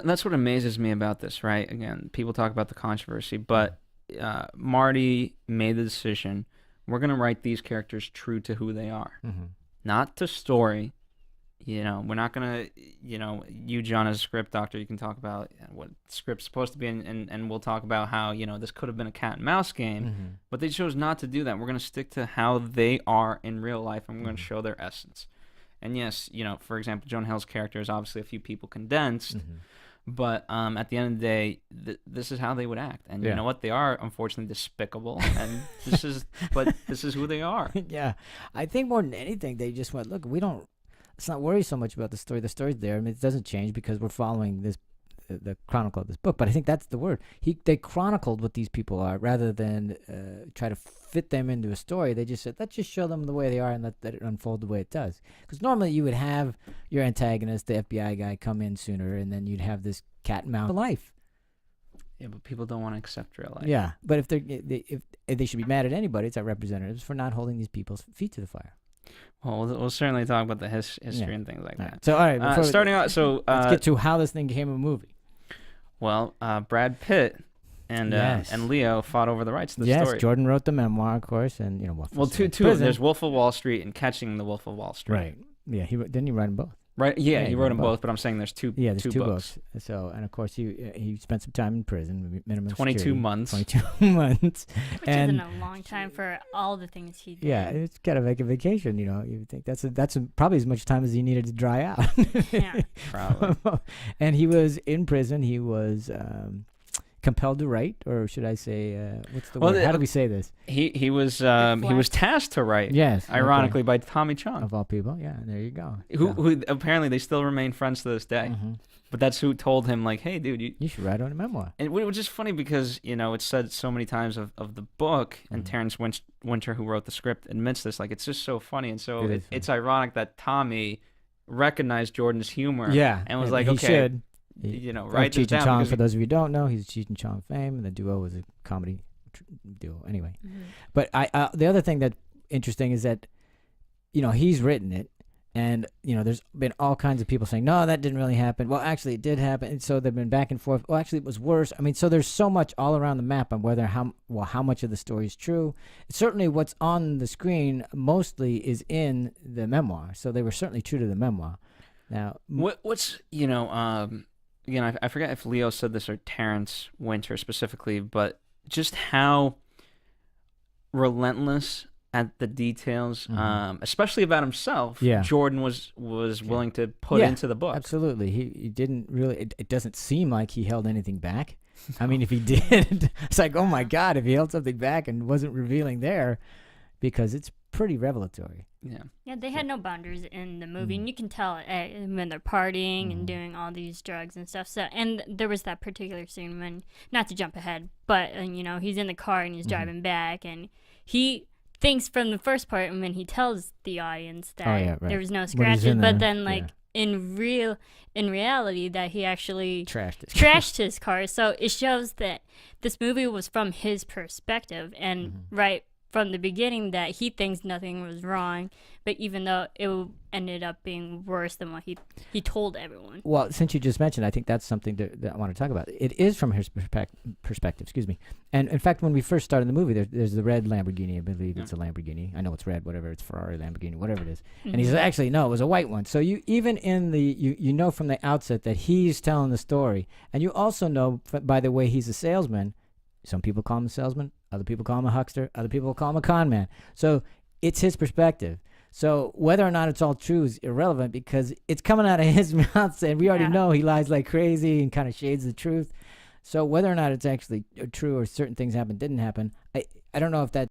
that's what amazes me about this, right? Again, people talk about the controversy, but Marty made the decision. We're gonna write these characters true to who they are, not to story. We're not gonna, you, John, as a script doctor, you can talk about what the script's supposed to be, and we'll talk about how, this could have been a cat and mouse game, but they chose not to do that. We're gonna stick to how they are in real life, and we're gonna show their essence. And yes, for example, Jonah Hill's character is obviously a few people condensed, but at the end of the day, this is how they would act, and you know what? They are unfortunately despicable, and this is who they are. Yeah. I think more than anything, they just went, look, let's not worry so much about the story. The story's there. I mean, it doesn't change because we're following the chronicle of this book. But I think that's the word. They chronicled what these people are rather than try to fit them into a story. They just said, let's just show them the way they are and let it unfold the way it does. Because normally you would have your antagonist, the FBI guy, come in sooner, and then you'd have this cat and mouse life. Yeah, but people don't want to accept real life. Yeah, but if they should be mad at anybody, it's our representatives for not holding these people's feet to the fire. Well, we'll certainly talk about the history and things like All that. right. So, all right. Starting out, so let's get to how this thing became a movie. Well, Brad Pitt and Leo fought over the rights to the story. Yes, Jordan wrote the memoir, of course, and two of them. There's Wolf of Wall Street and Catching the Wolf of Wall Street. Right. Yeah. Didn't he write them both? Right. Yeah, he wrote them both. both, but I'm saying there's two. Yeah, there's two books. So, and of course, he spent some time in prison, minimum 22 security, months. 22 months. Which isn't a long time for all the things he did. Yeah, it's kind of like a vacation, You think that's probably as much time as he needed to dry out. Yeah. Probably. And he was in prison. He was compelled to write, or should I say, what's the word? How do we say this? He was tasked to write. Yes. Ironically, by Tommy Chong, of all people. Yeah, there you go. Who apparently they still remain friends to this day. But that's who told him, like, hey, dude, you should write on a memoir. And which is funny because, it's said so many times of the book, and Terrence Winter, who wrote the script, admits this. Like, it's just so funny. And so it's ironic that Tommy recognized Jordan's humor. Yeah. And was he like, okay, should. write this Cheech and down. Chong, for those of you who don't know, he's Cheech and Chong fame, and the duo was a comedy duo. Anyway. But the other thing that's interesting is that, he's written it. And, there's been all kinds of people saying, no, that didn't really happen. Well, actually, it did happen. And so they've been back and forth. Well, actually, it was worse. I mean, so there's so much all around the map on how much of the story is true. Certainly what's on the screen mostly is in the memoir. So they were certainly true to the memoir. Now, what's, again, I forget if Leo said this or Terrence Winter specifically, but just how relentless at the details, especially about himself, Jordan was willing to put into the book. Absolutely. He didn't really, it doesn't seem like he held anything back. I mean, if he did, it's like, oh my God, if he held something back and wasn't revealing there, because it's pretty revelatory. Yeah, they had no boundaries in the movie, and you can tell when they're partying and doing all these drugs and stuff. So, and there was that particular scene when, not to jump ahead, but he's in the car and he's driving back, and he thinks from the first part, and when he tells the audience that there was no scratches, but then in reality that he actually trashed his car. So it shows that this movie was from his perspective, and right from the beginning that he thinks nothing was wrong, but even though it ended up being worse than what he told everyone. Well, since you just mentioned, I think that's something that I want to talk about. It is from his perspective, excuse me. And in fact, when we first started the movie, there's the red Lamborghini. I believe it's a Lamborghini. I know it's red, whatever. It's Ferrari, Lamborghini, whatever it is. And he says, actually, no, it was a white one. So you even in you know from the outset that he's telling the story. And you also know by the way he's a salesman. Some people call him a salesman. Other people call him a huckster. Other people call him a con man. So it's his perspective. So whether or not it's all true is irrelevant because it's coming out of his mouth, and we already know he lies like crazy and kind of shades the truth. So whether or not it's actually true or certain things happened, didn't happen, I don't know if that